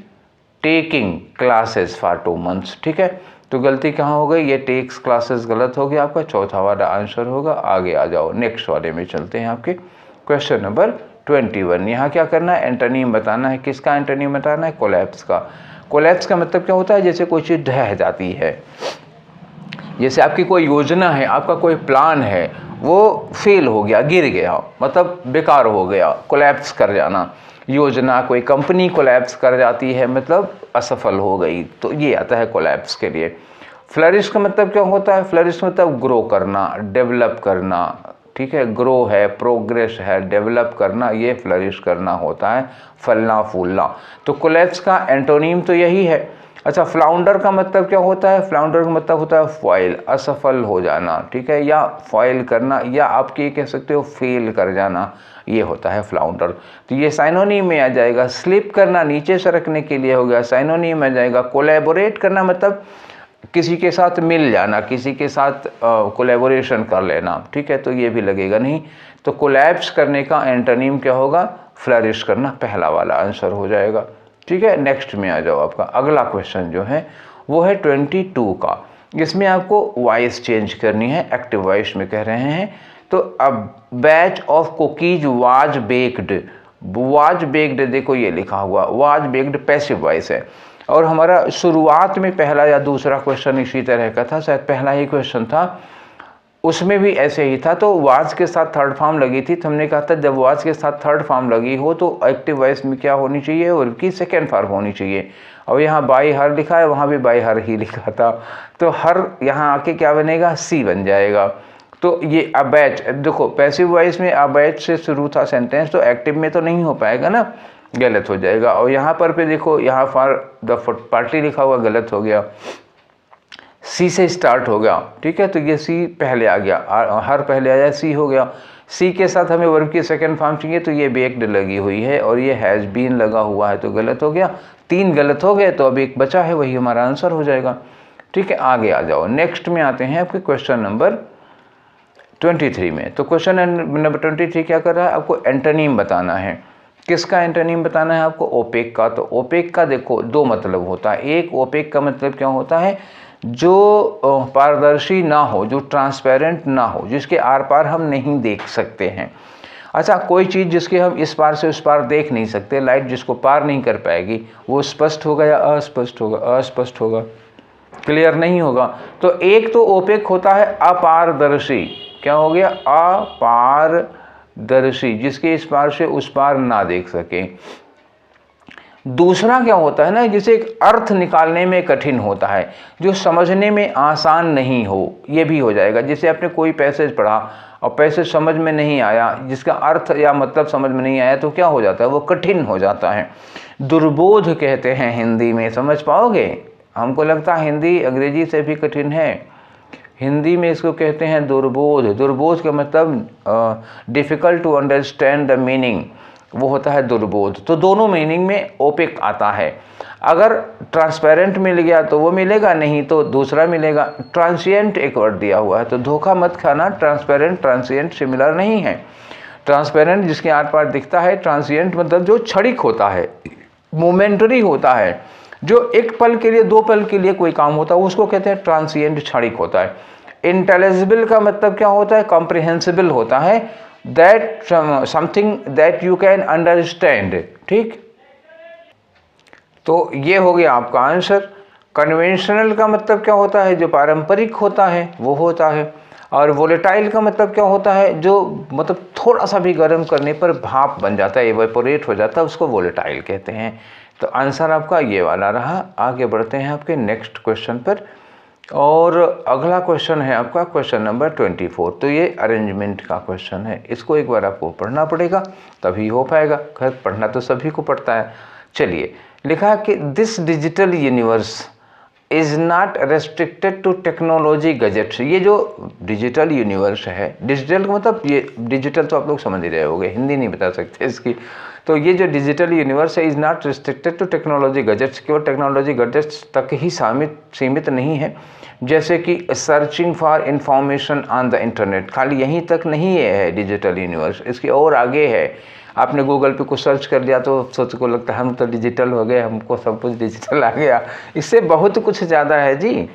taking classes for 2 months. ठीक है, तो गलती कहाँ हो गई, ये टेक्स क्लासेस गलत हो गया आपका, चौथा वाला आंसर होगा। आगे आ जाओ, नेक्स्ट वाले में चलते हैं। आपके क्वेश्चन नंबर 21, यहाँ क्या करना है, एंटोनिम बताना है। किसका एंटोनिम बताना है, कोलैप्स का। कोलैप्स का मतलब क्या होता है, जैसे कोई चीज़ ढह जाती है, जैसे आपकी कोई योजना है, आपका कोई प्लान है, वो फेल हो गया, गिर गया, मतलब बेकार हो गया, कोलैप्स कर जाना। योजना, कोई कंपनी कोलैप्स कर जाती है, मतलब असफल हो गई, तो ये आता है कोलैप्स के लिए। फ्लरिश का मतलब क्या होता है, फ्लरिश मतलब ग्रो करना, डेवलप करना। ठीक है, ग्रो है, प्रोग्रेस है, डेवलप करना, ये फ्लरिश करना होता है, फलना फूलना। तो कोलैप्स का एंटोनिम तो यही है। अच्छा, फ्लाउंडर का मतलब क्या होता है, फ्लाउंडर का मतलब होता है फॉइल, असफल हो जाना। ठीक है, या फॉइल करना, या आप ये कह सकते हो फेल कर जाना, ये होता है फ्लाउंडर। तो ये साइनोनिम में आ जाएगा। स्लिप करना, नीचे सरकने के लिए हो गया, साइनोनिम में आ जाएगा। कोलैबोरेट करना मतलब किसी के साथ मिल जाना, किसी के साथ कोलैबोरेशन कर लेना। ठीक है, तो ये भी लगेगा नहीं। तो कोलैप्स करने का एंटोनिम क्या होगा, फ्लरिश करना, पहला वाला आंसर हो जाएगा। ठीक है, नेक्स्ट में आ जाओ। आपका अगला क्वेश्चन जो है वो है 22 का। इसमें आपको वॉइस चेंज करनी है, एक्टिव वॉइस में कह रहे हैं। तो अब batch of cookies was baked, was baked, देखो ये लिखा हुआ वाज बेक्ड पैसिव वॉइस है। और हमारा शुरुआत में पहला या दूसरा क्वेश्चन इसी तरह का था, शायद पहला ही क्वेश्चन था, उसमें भी ऐसे ही था। तो वाज के साथ थर्ड फॉर्म लगी थी, तो हमने कहा था जब वाज के साथ थर्ड फॉर्म लगी हो तो एक्टिव वॉइस में क्या होनी चाहिए, और की सेकेंड फॉर्म होनी चाहिए। और यहाँ बाई हर लिखा है, वहाँ भी बाई हर ही लिखा था, तो हर यहाँ आके क्या बनेगा, सी बन जाएगा। तो ये अबैच, देखो पैसिव वॉइस में अबैच से शुरू था सेंटेंस, तो एक्टिव में तो नहीं हो पाएगा ना, गलत हो जाएगा। और यहाँ पर पे देखो, यहाँ फॉर द पार्टी लिखा हुआ, गलत हो गया, सी से स्टार्ट हो गया। ठीक है, तो ये सी पहले आ गया, हर पहले आया, सी हो गया। सी के साथ हमें वर्ब की सेकंड फॉर्म चाहिए, तो ये बेक्ड लगी हुई है, और ये हैज़ बीन लगा हुआ है, तो गलत हो गया। 3 गलत हो गए, तो अब एक बचा है, वही हमारा आंसर हो जाएगा। ठीक है, आगे आ जाओ, नेक्स्ट में आते हैं आपके क्वेश्चन नंबर 23 में। तो क्वेश्चन नंबर 23 क्या कर रहा है, आपको एंटोनिम बताना है। किसका एंटोनिम बताना है आपको, ओपेक का। तो ओपेक का देखो 2 मतलब होता है। एक, ओपेक का मतलब क्या होता है, जो पारदर्शी ना हो, जो ट्रांसपेरेंट ना हो, जिसके आर पार हम नहीं देख सकते हैं। अच्छा, कोई चीज़ जिसके हम इस पार से उस पार देख नहीं सकते, लाइट जिसको पार नहीं कर पाएगी, वो स्पष्ट होगा या अस्पष्ट होगा, अस्पष्ट होगा, क्लियर नहीं होगा। तो एक तो ओपेक होता है अपारदर्शी, क्या हो गया, अपारदर्शी, जिसके इस पार से उस पार ना देख सके। दूसरा क्या होता है ना, जिसे एक अर्थ निकालने में कठिन होता है, जो समझने में आसान नहीं हो, ये भी हो जाएगा। जैसे आपने कोई पैसेज पढ़ा और पैसेज समझ में नहीं आया, जिसका अर्थ या मतलब समझ में नहीं आया, तो क्या हो जाता है, वो कठिन हो जाता है। दुर्बोध कहते हैं हिंदी में, समझ पाओगे, हमको लगता है हिंदी अंग्रेजी से भी कठिन है। हिंदी में इसको कहते हैं दुर्बोध। दुर्बोध का मतलब difficult to understand the meaning, वो होता है दुर्बोध। तो दोनों मीनिंग में ओपेक आता है। अगर ट्रांसपेरेंट मिल गया तो वो मिलेगा, नहीं तो दूसरा मिलेगा। ट्रांसिएंट एक वर्ड दिया हुआ है, तो धोखा मत खाना, ट्रांसपेरेंट ट्रांसिएंट सिमिलर नहीं है। ट्रांसपेरेंट जिसके आर पार दिखता है, ट्रांसिएंट मतलब जो क्षणिक होता है, मोमेंटरी होता है, जो एक पल के लिए, 2 पल के लिए कोई काम होता है, उसको कहते हैं ट्रांसिएंट, क्षणिक होता है। इंटेलिजिबल का मतलब क्या होता है? कॉम्प्रिहेंसिबल होता है, that something that you can understand. ठीक, तो ये हो गया आपका आंसर। कन्वेंशनल का मतलब क्या होता है? जो पारंपरिक होता है वो होता है। और वोलेटाइल का मतलब क्या होता है? जो मतलब थोड़ा सा भी गर्म करने पर भाप बन जाता है, एवेपोरेट हो जाता है, उसको वोलेटाइल कहते हैं। तो आंसर आपका ये वाला रहा। आगे बढ़ते हैं आपके नेक्स्ट क्वेश्चन पर, और अगला क्वेश्चन है आपका क्वेश्चन नंबर 24। तो ये अरेंजमेंट का क्वेश्चन है, इसको एक बार आपको पढ़ना पड़ेगा तभी हो पाएगा। खैर पढ़ना तो सभी को पड़ता है। चलिए, लिखा है कि this digital universe is not restricted to technology gadgets. ये जो डिजिटल यूनिवर्स है, डिजिटल का मतलब ये डिजिटल तो आप लोग समझ ही रहे होंगे, हिंदी नहीं बता सकते इसकी। तो ये जो डिजिटल यूनिवर्स है is not restricted to technology gadgets, केवल टेक्नोलॉजी गजेट्स तक ही सीमित नहीं है। जैसे कि searching for information on the internet, खाली यहीं तक नहीं है डिजिटल यूनिवर्स, इसकी और आगे है। आपने गूगल पे कुछ सर्च कर लिया तो सोच को लगता है हम तो डिजिटल हो गए, हमको सब कुछ डिजिटल आ गया, इससे बहुत कुछ ज़्यादा है जी।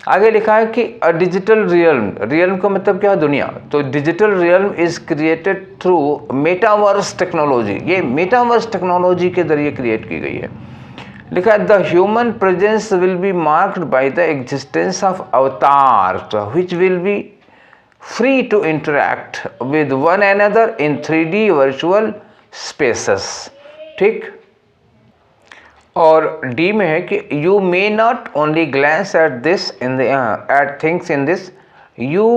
आगे लिखा है कि अ डिजिटल रियल्म, रियल्म का मतलब क्या है? दुनिया। तो digital realm is created through metaverse technology, ये मेटावर्स टेक्नोलॉजी के जरिए क्रिएट की गई है। लिखा है the human presence will be marked by the existence of avatar which will be free to interact with one another in 3D virtual spaces। ठीक, और डी में है कि you may not only glance at this in the at things in this, you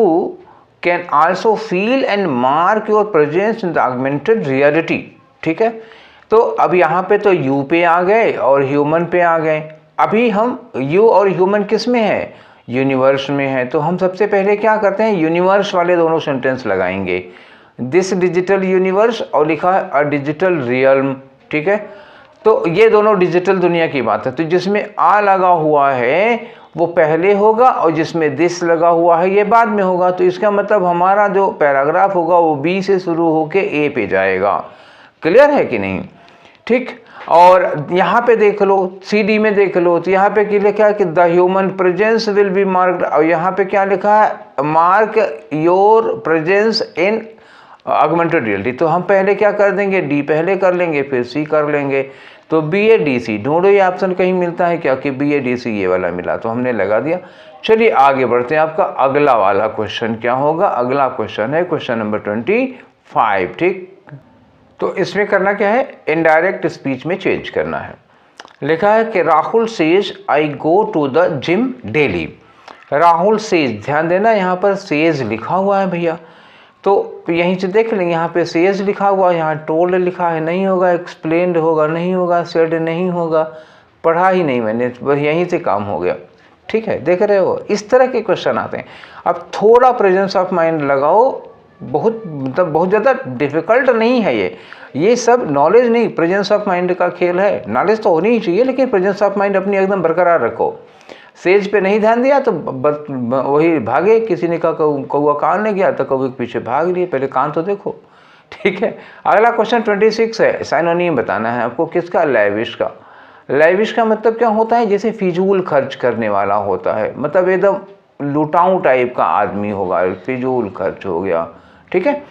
can also feel and mark your presence in the augmented reality। ठीक है, तो अब यहाँ पे तो यू पे आ गए और ह्यूमन पे आ गए। अभी हम यू और ह्यूमन किस में है? यूनिवर्स में है। तो हम सबसे पहले क्या करते हैं? यूनिवर्स वाले दोनों सेंटेंस लगाएंगे, दिस डिजिटल यूनिवर्स और लिखा है अ डिजिटल रियल्म। ठीक है, तो ये दोनों डिजिटल दुनिया की बात है। तो जिसमें आ लगा हुआ है वो पहले होगा और जिसमें दिस लगा हुआ है ये बाद में होगा। तो इसका मतलब हमारा जो पैराग्राफ होगा वो बी से शुरू होके ए पे जाएगा। क्लियर है कि नहीं? ठीक, और यहाँ पे देख लो, सी डी में देख लो, तो यहाँ पे क्या लिखा है कि the human presence will be marked, और यहाँ पे क्या लिखा है? Mark your presence in augmented reality. तो हम पहले क्या कर देंगे? डी पहले कर लेंगे, फिर सी कर लेंगे। तो बी ए डी सी ढूंढो, ये ऑप्शन कहीं मिलता है क्या कि बी ए डी सी ये वाला मिला, तो हमने लगा दिया। चलिए आगे बढ़ते हैं। आपका अगला वाला क्वेश्चन क्या होगा? अगला क्वेश्चन है क्वेश्चन नंबर 25। ठीक, तो इसमें करना क्या है? इनडायरेक्ट स्पीच में चेंज करना है। लिखा है कि Rahul says I go to the gym daily. Rahul says, ध्यान देना यहाँ पर सेज लिखा हुआ है भैया, तो यहीं से देख लेंगे। यहाँ पे सेज लिखा हुआ है, यहाँ टोल्ड लिखा है, नहीं होगा, एक्सप्लेन्ड होगा, नहीं होगा, सेड नहीं होगा, पढ़ा ही नहीं मैंने, बस यहीं से काम हो गया। ठीक है, देख रहे हो, इस तरह के क्वेश्चन आते हैं। अब थोड़ा प्रेजेंस ऑफ माइंड लगाओ, बहुत मतलब बहुत ज़्यादा डिफिकल्ट नहीं है ये सब नॉलेज नहीं, प्रेजेंस ऑफ माइंड का खेल है। नॉलेज तो होनी ही चाहिए, लेकिन प्रेजेंस ऑफ माइंड अपनी एकदम बरकरार रखो। सेज पे नहीं ध्यान दिया तो वही भागे, किसी ने कहा कौआ कान ले गया तो कौए के पीछे भाग लिए, पहले कान तो देखो। ठीक है, अगला क्वेश्चन 26 है, साइनोनिम बताना है आपको। किसका? लैविश का। लैविश का मतलब क्या होता है? जैसे फिजूल खर्च करने वाला होता है, मतलब एकदम लुटाऊ टाइप का आदमी होगा, फिजूल खर्च हो गया। ठीक है,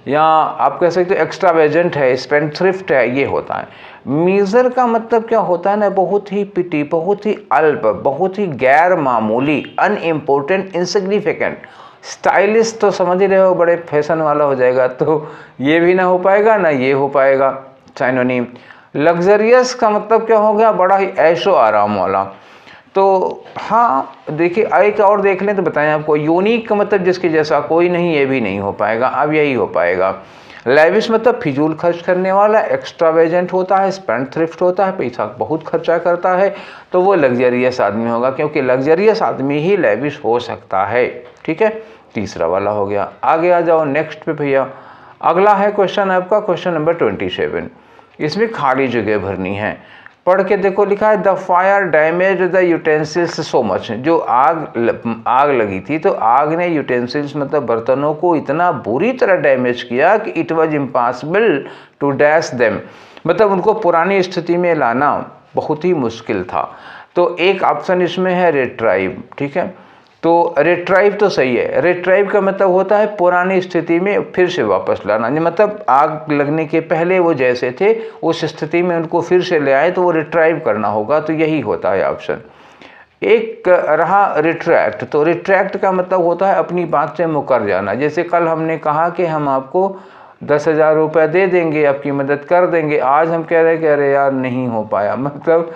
या आप कह सकते हो एक्स्ट्रावेजेंट है, स्पेंडथ्रिफ्ट है, ये होता है। मीज़र का मतलब क्या होता है ना? बहुत ही पिटी, बहुत ही अल्प, बहुत ही गैर मामूली, अनइम्पोर्टेंट, इनसिग्निफिकेंट। स्टाइलिश तो समझ ही रहे हो, बड़े फैशन वाला हो जाएगा, तो ये भी ना हो पाएगा ना ये हो पाएगा, साइनोनिम। लग्जरियस का मतलब क्या हो गया? बड़ा ही ऐशो आराम वाला। तो हाँ देखिए, एक और देख लें तो बताएं आपको। यूनिक का मतलब जिसके जैसा कोई नहीं, ये भी नहीं हो पाएगा, अब यही हो पाएगा। लैविश मतलब फिजूल खर्च करने वाला, एक्स्ट्रावेजेंट होता है, स्पेंडथ्रिफ्ट होता है, पैसा बहुत खर्चा करता है, तो वो लग्जरियस आदमी होगा, क्योंकि लग्जरियस आदमी ही लैविश हो सकता है। ठीक है, तीसरा वाला हो गया। आगे आ जाओ नेक्स्ट पे भैया। अगला है क्वेश्चन आपका क्वेश्चन नंबर 27। इसमें खाली जगह भरनी है। पढ़ के देखो, लिखा है the fire damage the utensils so much. जो आग लगी थी तो आग ने यूटेंसिल्स मतलब बर्तनों को इतना बुरी तरह डैमेज किया कि it was impossible to dash them, मतलब उनको पुरानी स्थिति में लाना बहुत ही मुश्किल था। तो एक ऑप्शन इसमें है रिट्राइव, ठीक है। तो रिट्राइव तो सही है। रिट्राइव का मतलब होता है पुरानी स्थिति में फिर से वापस लाना, मतलब आग लगने के पहले वो जैसे थे उस स्थिति में उनको फिर से ले आए, तो वो रिट्राइव करना होगा, तो यही होता है ऑप्शन। एक रहा रिट्रैक्ट। तो रिट्रैक्ट का मतलब होता है अपनी बात से मुकर जाना। जैसे कल हमने कहा कि हम आपको 10,000 रुपये दे देंगे, आपकी मदद कर देंगे, आज हम कह रहे यार नहीं हो पाया, मतलब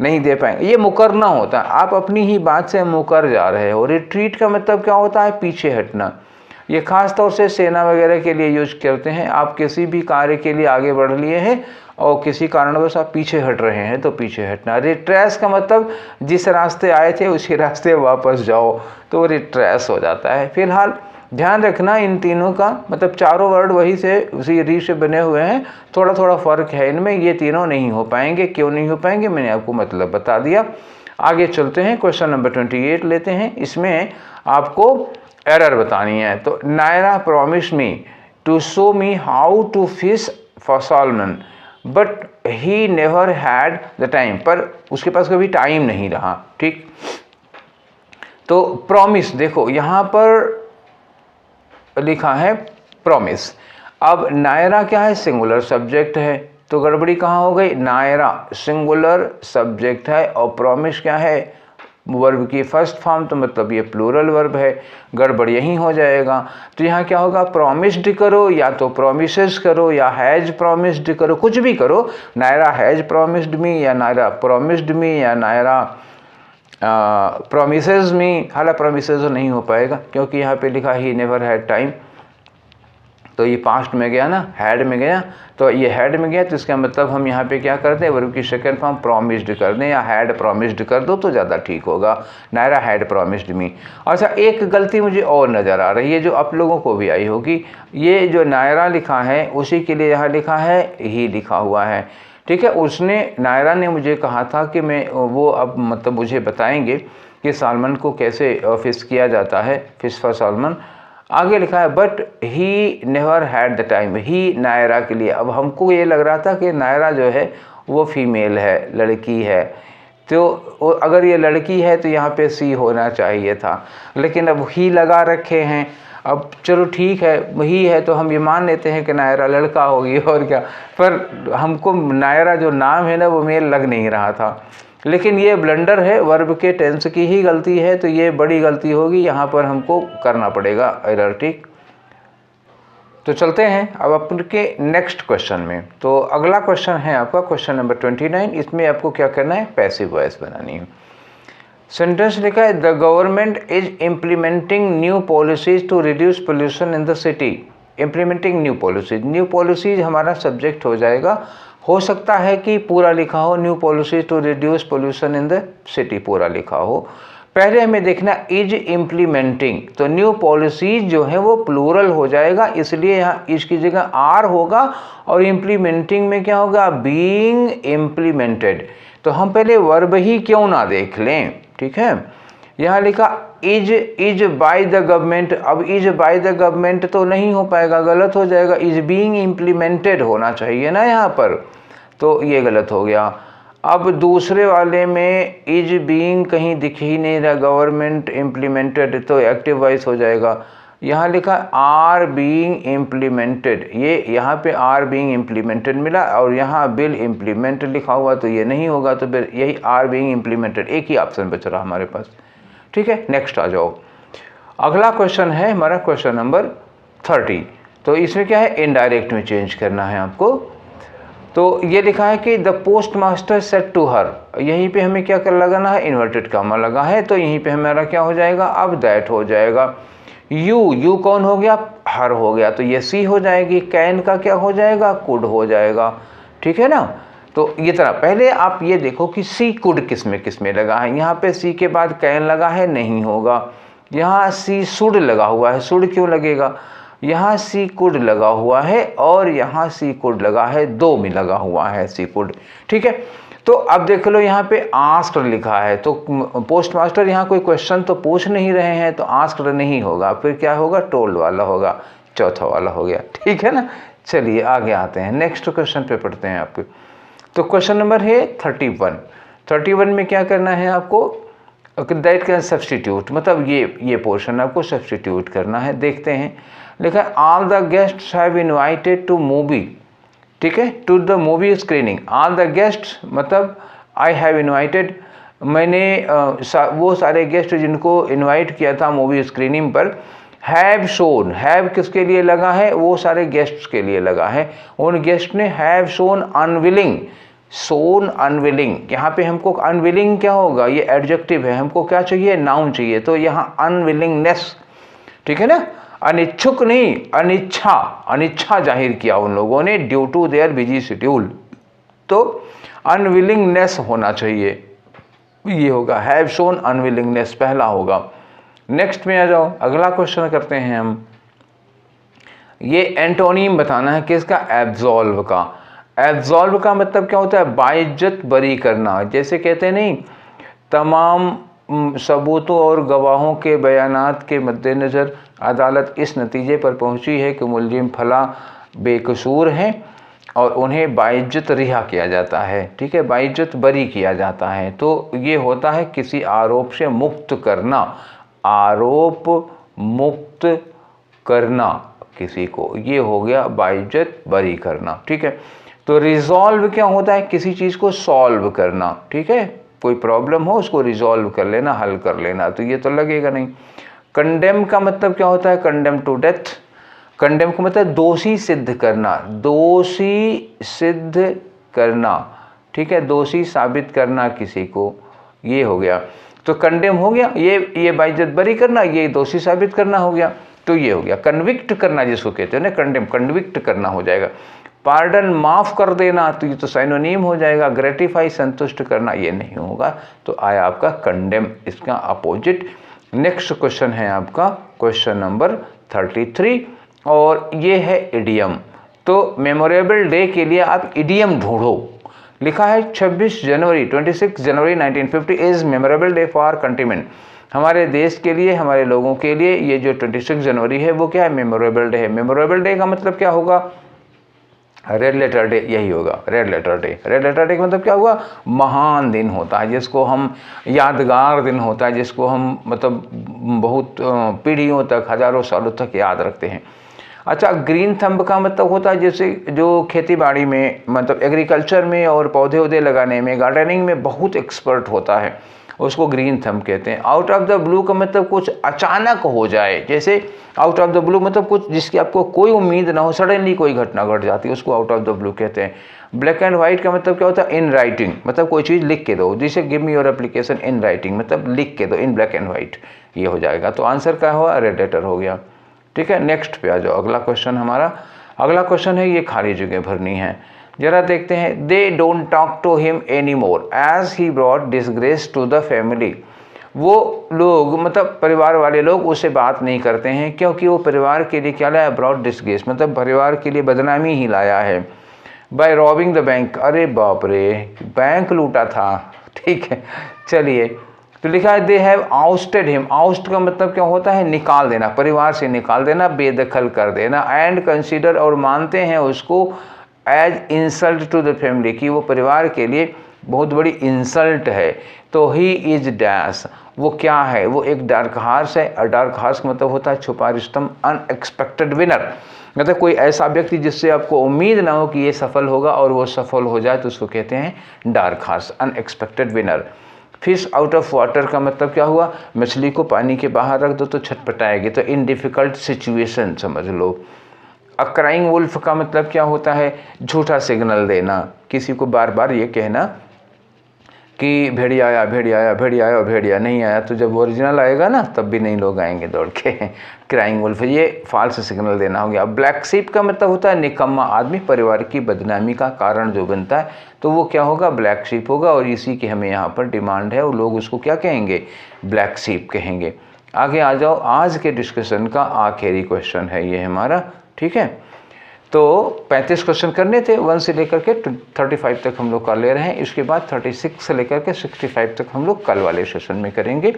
नहीं दे पाएंगे, ये मुकरना होता है। आप अपनी ही बात से मुकर जा रहे हो। रिट्रीट का मतलब क्या होता है? पीछे हटना। ये खास तौर से सेना वगैरह के लिए यूज करते हैं। आप किसी भी कार्य के लिए आगे बढ़ लिए हैं और किसी कारणवश आप पीछे हट रहे हैं तो पीछे हटना। रिट्रेस का मतलब जिस रास्ते आए थे उसी रास्ते वापस जाओ, तो रिट्रेस हो जाता है। फिलहाल ध्यान रखना इन तीनों का, मतलब चारों वर्ड वही से उसी री से बने हुए हैं, थोड़ा थोड़ा फ़र्क है इनमें। ये तीनों नहीं हो पाएंगे। क्यों नहीं हो पाएंगे मैंने आपको मतलब बता दिया। आगे चलते हैं, क्वेश्चन नंबर 28 लेते हैं। इसमें आपको एरर बतानी है। तो Naira promise me to show me how to fish for salmon but he never had the time, पर उसके पास कभी टाइम नहीं रहा, ठीक। तो प्रॉमिस देखो यहाँ पर लिखा है प्रॉमिस। अब नायरा क्या है? सिंगुलर सब्जेक्ट है, तो गड़बड़ी कहाँ हो गई? नायरा सिंगुलर सब्जेक्ट है और प्रॉमिस क्या है? वर्ब की फर्स्ट फॉर्म, तो मतलब ये प्लूरल वर्ब है, गड़बड़ यहीं हो जाएगा। तो यहाँ क्या होगा? प्रॉमिस्ड करो, या तो प्रॉमिसेस करो, या हैज प्रॉमिस्ड करो, कुछ भी करो। नायरा हैज प्रॉमिस्ड मी, या नायरा प्रॉमिस्ड मी, या नायरा प्रोमिसेस में। हालांकि प्रोमिसेस नहीं हो पाएगा क्योंकि यहाँ पे लिखा ही नेवर हैड टाइम, तो ये पास्ट में गया ना, हैड में गया, तो ये हैड में गया, तो इसका मतलब हम यहाँ पे क्या करते हैं? वर्ब की सेकंड फॉर्म प्रॉमिस्ड कर दें या हैड प्रॉमिस्ड कर दो तो ज़्यादा ठीक होगा। Naira had promised me. अच्छा, एक गलती मुझे और नज़र आ रही है जो आप लोगों को भी आई होगी। ये जो नायरा लिखा है उसी के लिए यहाँ लिखा है ही लिखा हुआ है, ठीक है। उसने नायरा ने मुझे कहा था कि मैं वो अब मतलब मुझे बताएंगे कि सालमन को कैसे फिश किया जाता है, फिश फॉर सालमन। आगे लिखा है but he never had the time, he नायरा के लिए। अब हमको ये लग रहा था कि नायरा जो है वो फीमेल है, लड़की है, तो अगर ये लड़की है तो यहाँ पे सी होना चाहिए था, लेकिन अब ही लगा रखे हैं। अब चलो ठीक है, वही है तो हम ये मान लेते हैं कि नायरा लड़का होगी, और क्या। पर हमको नायरा जो नाम है ना वो मेल लग नहीं रहा था, लेकिन ये ब्लंडर है, वर्ब के टेंस की ही गलती है, तो ये बड़ी गलती होगी, यहाँ पर हमको करना पड़ेगा एरर, ठीक। तो चलते हैं अब अपन के नेक्स्ट क्वेश्चन में। तो अगला क्वेश्चन है आपका क्वेश्चन नंबर 29। इसमें आपको क्या करना है? पैसिव वॉइस बनानी है। सेंटेंस लिखा है the government is implementing new policies to reduce pollution in the city. Implementing new policies, new policies हमारा सब्जेक्ट हो जाएगा। हो सकता है कि पूरा लिखा हो new policies to reduce pollution in the city, पूरा लिखा हो। पहले हमें देखना इज इम्प्लीमेंटिंग, तो न्यू पॉलिसीज जो है वो प्लूरल हो जाएगा, इसलिए यहाँ इसकी जगह आर होगा, और इम्प्लीमेंटिंग में क्या होगा? Being implemented. तो हम पहले वर्ब ही क्यों ना देख लें, ठीक है। यहाँ लिखा इज बाय द गवर्नमेंट। अब इज बाय द गवर्नमेंट तो नहीं हो पाएगा, गलत हो जाएगा, इज बीइंग इम्प्लीमेंटेड होना चाहिए ना यहाँ पर, तो ये गलत हो गया। अब दूसरे वाले में इज बीइंग कहीं दिख ही नहीं रहा, गवर्नमेंट इम्प्लीमेंटेड, तो एक्टिव वॉइस हो जाएगा। यहाँ लिखा आर बीइंग इम्प्लीमेंटेड, ये यहाँ पे आर बीइंग इम्प्लीमेंटेड मिला, और यहाँ बिल इम्प्लीमेंट लिखा हुआ, तो ये नहीं होगा, तो फिर यही आर बीइंग इम्प्लीमेंटेड, एक ही ऑप्शन बच रहा हमारे पास, ठीक है। नेक्स्ट आ जाओ। अगला क्वेश्चन है हमारा क्वेश्चन नंबर 30। तो इसमें क्या है? इनडायरेक्ट में चेंज करना है आपको। तो ये लिखा है कि the post master said to her, यहीं पे हमें क्या कर लगाना है? इन्वर्टेड कामा लगा है, तो यहीं पे हमारा क्या हो जाएगा? अब दैट हो जाएगा। यू कौन हो गया? हर हो गया, तो ये सी हो जाएगी। कैन का क्या हो जाएगा? कुड हो जाएगा, ठीक है ना। तो ये तरह पहले आप ये देखो कि सी कुड किस में लगा है। यहाँ पे सी के बाद कैन लगा है, नहीं होगा। यहाँ सी शुड लगा हुआ है, शुड क्यों लगेगा? यहाँ सी कुड लगा हुआ है और यहाँ सी कुड लगा है, 2 में लगा हुआ है सी कुड, ठीक है। तो अब देख लो यहाँ पे आस्क्ड लिखा है, तो पोस्ट मास्टर यहाँ कोई क्वेश्चन तो पूछ नहीं रहे हैं, तो आस्क्ड नहीं होगा, फिर क्या होगा, टोल्ड वाला होगा, चौथा वाला हो गया, ठीक है ना। चलिए आगे आते हैं, नेक्स्ट क्वेश्चन पे पढ़ते हैं आपके। तो क्वेश्चन नंबर है 31 में क्या करना है आपको, दैट कैन सब्सटीट्यूट, मतलब ये पोर्शन आपको सब्सटीट्यूट करना है। देखते हैं, लिखा है all the guests have invited to movie, ठीक है, to the movie screening. All the guests मतलब आई हैव इनवाइटेड, मैंने वो सारे गेस्ट जिनको इनवाइट किया था मूवी स्क्रीनिंग पर। हैव शोन, हैव किसके लिए लगा है, वो सारे गेस्ट्स के लिए लगा है। उन गेस्ट ने have shown unwilling, shown unwilling, यहाँ पे हमको अनविलिंग क्या होगा, ये एडजेक्टिव है, हमको क्या चाहिए, नाउन चाहिए, तो यहाँ अनविलिंगनेस, ठीक है ना, अनिच्छुक नहीं, अनिच्छा जाहिर किया उन लोगों ने, due to their busy schedule, तो अनविलिंगनेस होना चाहिए, ये होगा हैव शोन अनविलिंगनेस, पहला होगा। नेक्स्ट में आ जाओ, अगला क्वेश्चन करते हैं हम। ये एंटोनिम बताना है किसका, एब्जॉल्व का। एब्जॉल्व का मतलब क्या होता है, बाइज्जत बरी करना। जैसे कहते नहीं, तमाम सबूतों और गवाहों के बयानात के मद्देनज़र अदालत इस नतीजे पर पहुंची है कि मुलजिम फला बेकसूर हैं और उन्हें बाइज्जत रिहा किया जाता है, ठीक है, बाइज्जत बरी किया जाता है। तो ये होता है किसी आरोप से मुक्त करना, आरोप मुक्त करना किसी को, ये हो गया बाइज्जत बरी करना, ठीक है। तो रिजॉल्व क्या होता है, किसी चीज़ को सॉल्व करना, ठीक है, कोई प्रॉब्लम हो उसको रिजॉल्व कर लेना, हल कर लेना, तो ये तो लगेगा नहीं। कंडेम का मतलब क्या होता है, कंडेम टू डेथ, कंडेम का मतलब दोषी सिद्ध करना, दोषी सिद्ध करना, ठीक है, दोषी साबित करना किसी को, ये हो गया। तो कंडेम हो गया, ये बाइज्जत बरी करना, ये दोषी साबित करना हो गया, तो ये हो गया। कन्विक्ट करना जिसको कहते हैं ना, कंडेम, कन्विक्ट करना हो जाएगा। पार्डन माफ़ कर देना, तो ये तो साइनोनिम हो जाएगा। ग्रेटिफाई संतुष्ट करना, ये नहीं होगा, तो आया आपका कंडेम, इसका अपोजिट। नेक्स्ट क्वेश्चन है आपका क्वेश्चन नंबर 33 और ये है इडियम। तो मेमोरेबल डे के लिए आप इडियम ढूंढो। लिखा है 26 जनवरी 1950 is memorable day for countrymen. हमारे देश के लिए, हमारे लोगों के लिए ये जो 26 जनवरी है वो क्या है, मेमोरेबल डे है। मेमोरेबल डे का मतलब क्या होगा, रेड लेटर डे, यही होगा red letter day. Red letter day का मतलब क्या हुआ, महान दिन होता है जिसको हम, यादगार दिन होता है जिसको हम मतलब बहुत पीढ़ियों तक, हजारों सालों तक याद रखते हैं। अच्छा, ग्रीन थंब का मतलब होता है जैसे जो खेती बाड़ी में, मतलब एग्रीकल्चर में और पौधे वौधे लगाने में, गार्डनिंग में बहुत एक्सपर्ट होता है, उसको ग्रीन थंब कहते हैं। आउट ऑफ द ब्लू का मतलब कुछ अचानक हो जाए, जैसे आउट ऑफ द ब्लू मतलब कुछ जिसकी आपको कोई उम्मीद ना हो, सडनली कोई घटना घट जाती है, उसको आउट ऑफ द ब्लू कहते हैं। ब्लैक एंड व्हाइट का मतलब क्या होता है, इन राइटिंग, मतलब कोई चीज़ लिख के दो, जैसे give me your application in writing, मतलब लिख के दो, इन ब्लैक एंड व्हाइट, ये हो जाएगा। तो आंसर क्या हुआ, रेड लेटर हो गया, ठीक है। नेक्स्ट पे आ जाओ, अगला क्वेश्चन हमारा, अगला क्वेश्चन है, ये खाली जगह भरनी है, जरा देखते हैं। They don't talk to him any more as he brought disgrace to the family. वो लोग मतलब परिवार वाले लोग उससे बात नहीं करते हैं क्योंकि वो परिवार के लिए क्या लाया, ब्रॉट डिसग्रेस, मतलब परिवार के लिए बदनामी ही लाया है। बाय रॉबिंग द बैंक, अरे बाप रे, बैंक लूटा था, ठीक है। चलिए, तो लिखा है they have ousted him. Oust का मतलब क्या होता है, निकाल देना, परिवार से निकाल देना, बेदखल कर देना। एंड कंसीडर, और मानते हैं उसको, as insult to the family, कि वो परिवार के लिए बहुत बड़ी इंसल्ट है। तो ही इज डैश, वो क्या है, वो एक डार्क हार्स है। और डार्क हार्स का मतलब होता है छुपा रिस्तम, अनएक्सपेक्टेड विनर, मतलब कोई ऐसा व्यक्ति जिससे आपको उम्मीद ना हो कि ये सफल होगा और वो सफल हो जाए, तो उसको कहते हैं dark horse, unexpected winner. Fish out of water का मतलब क्या हुआ, मछली को पानी के बाहर रख दो तो छटपटाएगी, तो इन डिफ़िकल्ट सिचुएशन समझ लो। अ क्राइंग वुल्फ का मतलब क्या होता है, झूठा सिग्नल देना, किसी को बार बार ये कहना कि भेड़िया आया, भेड़िया आया, भेड़िया आया, और भेड़िया नहीं आया, तो जब ओरिजिनल आएगा ना तब भी नहीं लोग आएंगे दौड़ के। क्राइंग वुल्फ, ये फॉल्स सिग्नल देना हो गया। ब्लैक शीप का मतलब होता है निकम्मा आदमी, परिवार की बदनामी का कारण जो बनता है, तो वो क्या होगा, ब्लैक शीप होगा। और इसी की हमें यहाँ पर डिमांड है और लोग उसको क्या कहेंगे, ब्लैक शीप कहेंगे। आगे आ जाओ, आज के डिस्कशन का आखिरी क्वेश्चन है ये हमारा, ठीक है। तो 35 क्वेश्चन करने थे, 1 से लेकर के 35 तक हम लोग कर ले रहे हैं। इसके बाद 36 से लेकर के 65 तक हम लोग कल वाले सेशन में करेंगे।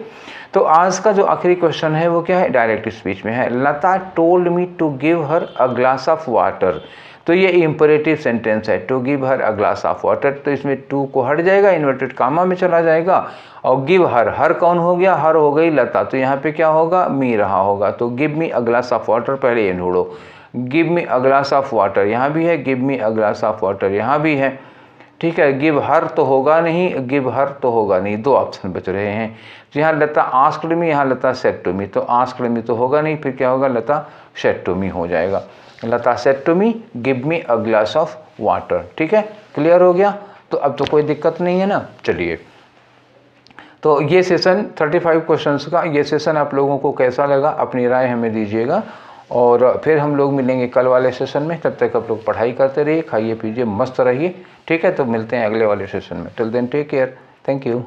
तो आज का जो आखिरी क्वेश्चन है वो क्या है, डायरेक्ट स्पीच में है। Lata told me to give her a glass of water. तो ये इंपरेटिव सेंटेंस है, to give her a glass of water. तो इसमें टू को हट जाएगा, इन्वर्टेड कामा में चला जाएगा, और गिव हर, हर कौन हो गया, हर हो गई लता। तो यहाँ पे क्या होगा, मी रहा होगा। तो give me a glass of water, पहले ये ढूंढो। Give me a glass of water यहाँ भी है, give me a glass of water यहाँ भी है, ठीक है। गिव हर तो होगा नहीं, गिव हर तो होगा नहीं, 2 ऑप्शन बच रहे हैं। तो यहाँ लता आस्क्ड मी, यहाँ लता सेड टू मी। तो आस्क्ड मी तो होगा नहीं, फिर क्या होगा, लता सेड टू मी हो जाएगा। Lata said to me give me a glass of water, ठीक है। क्लियर हो गया, तो अब तो कोई दिक्कत नहीं है ना। चलिए, तो ये सेशन 35 क्वेश्चंस का ये सेशन आप लोगों को कैसा लगा, अपनी राय हमें दीजिएगा। और फिर हम लोग मिलेंगे कल वाले सेशन में। तब तक आप लोग पढ़ाई करते रहिए, खाइए पीजिए, मस्त रहिए, ठीक है। तो मिलते हैं अगले वाले सेशन में। Till then take care, thank you.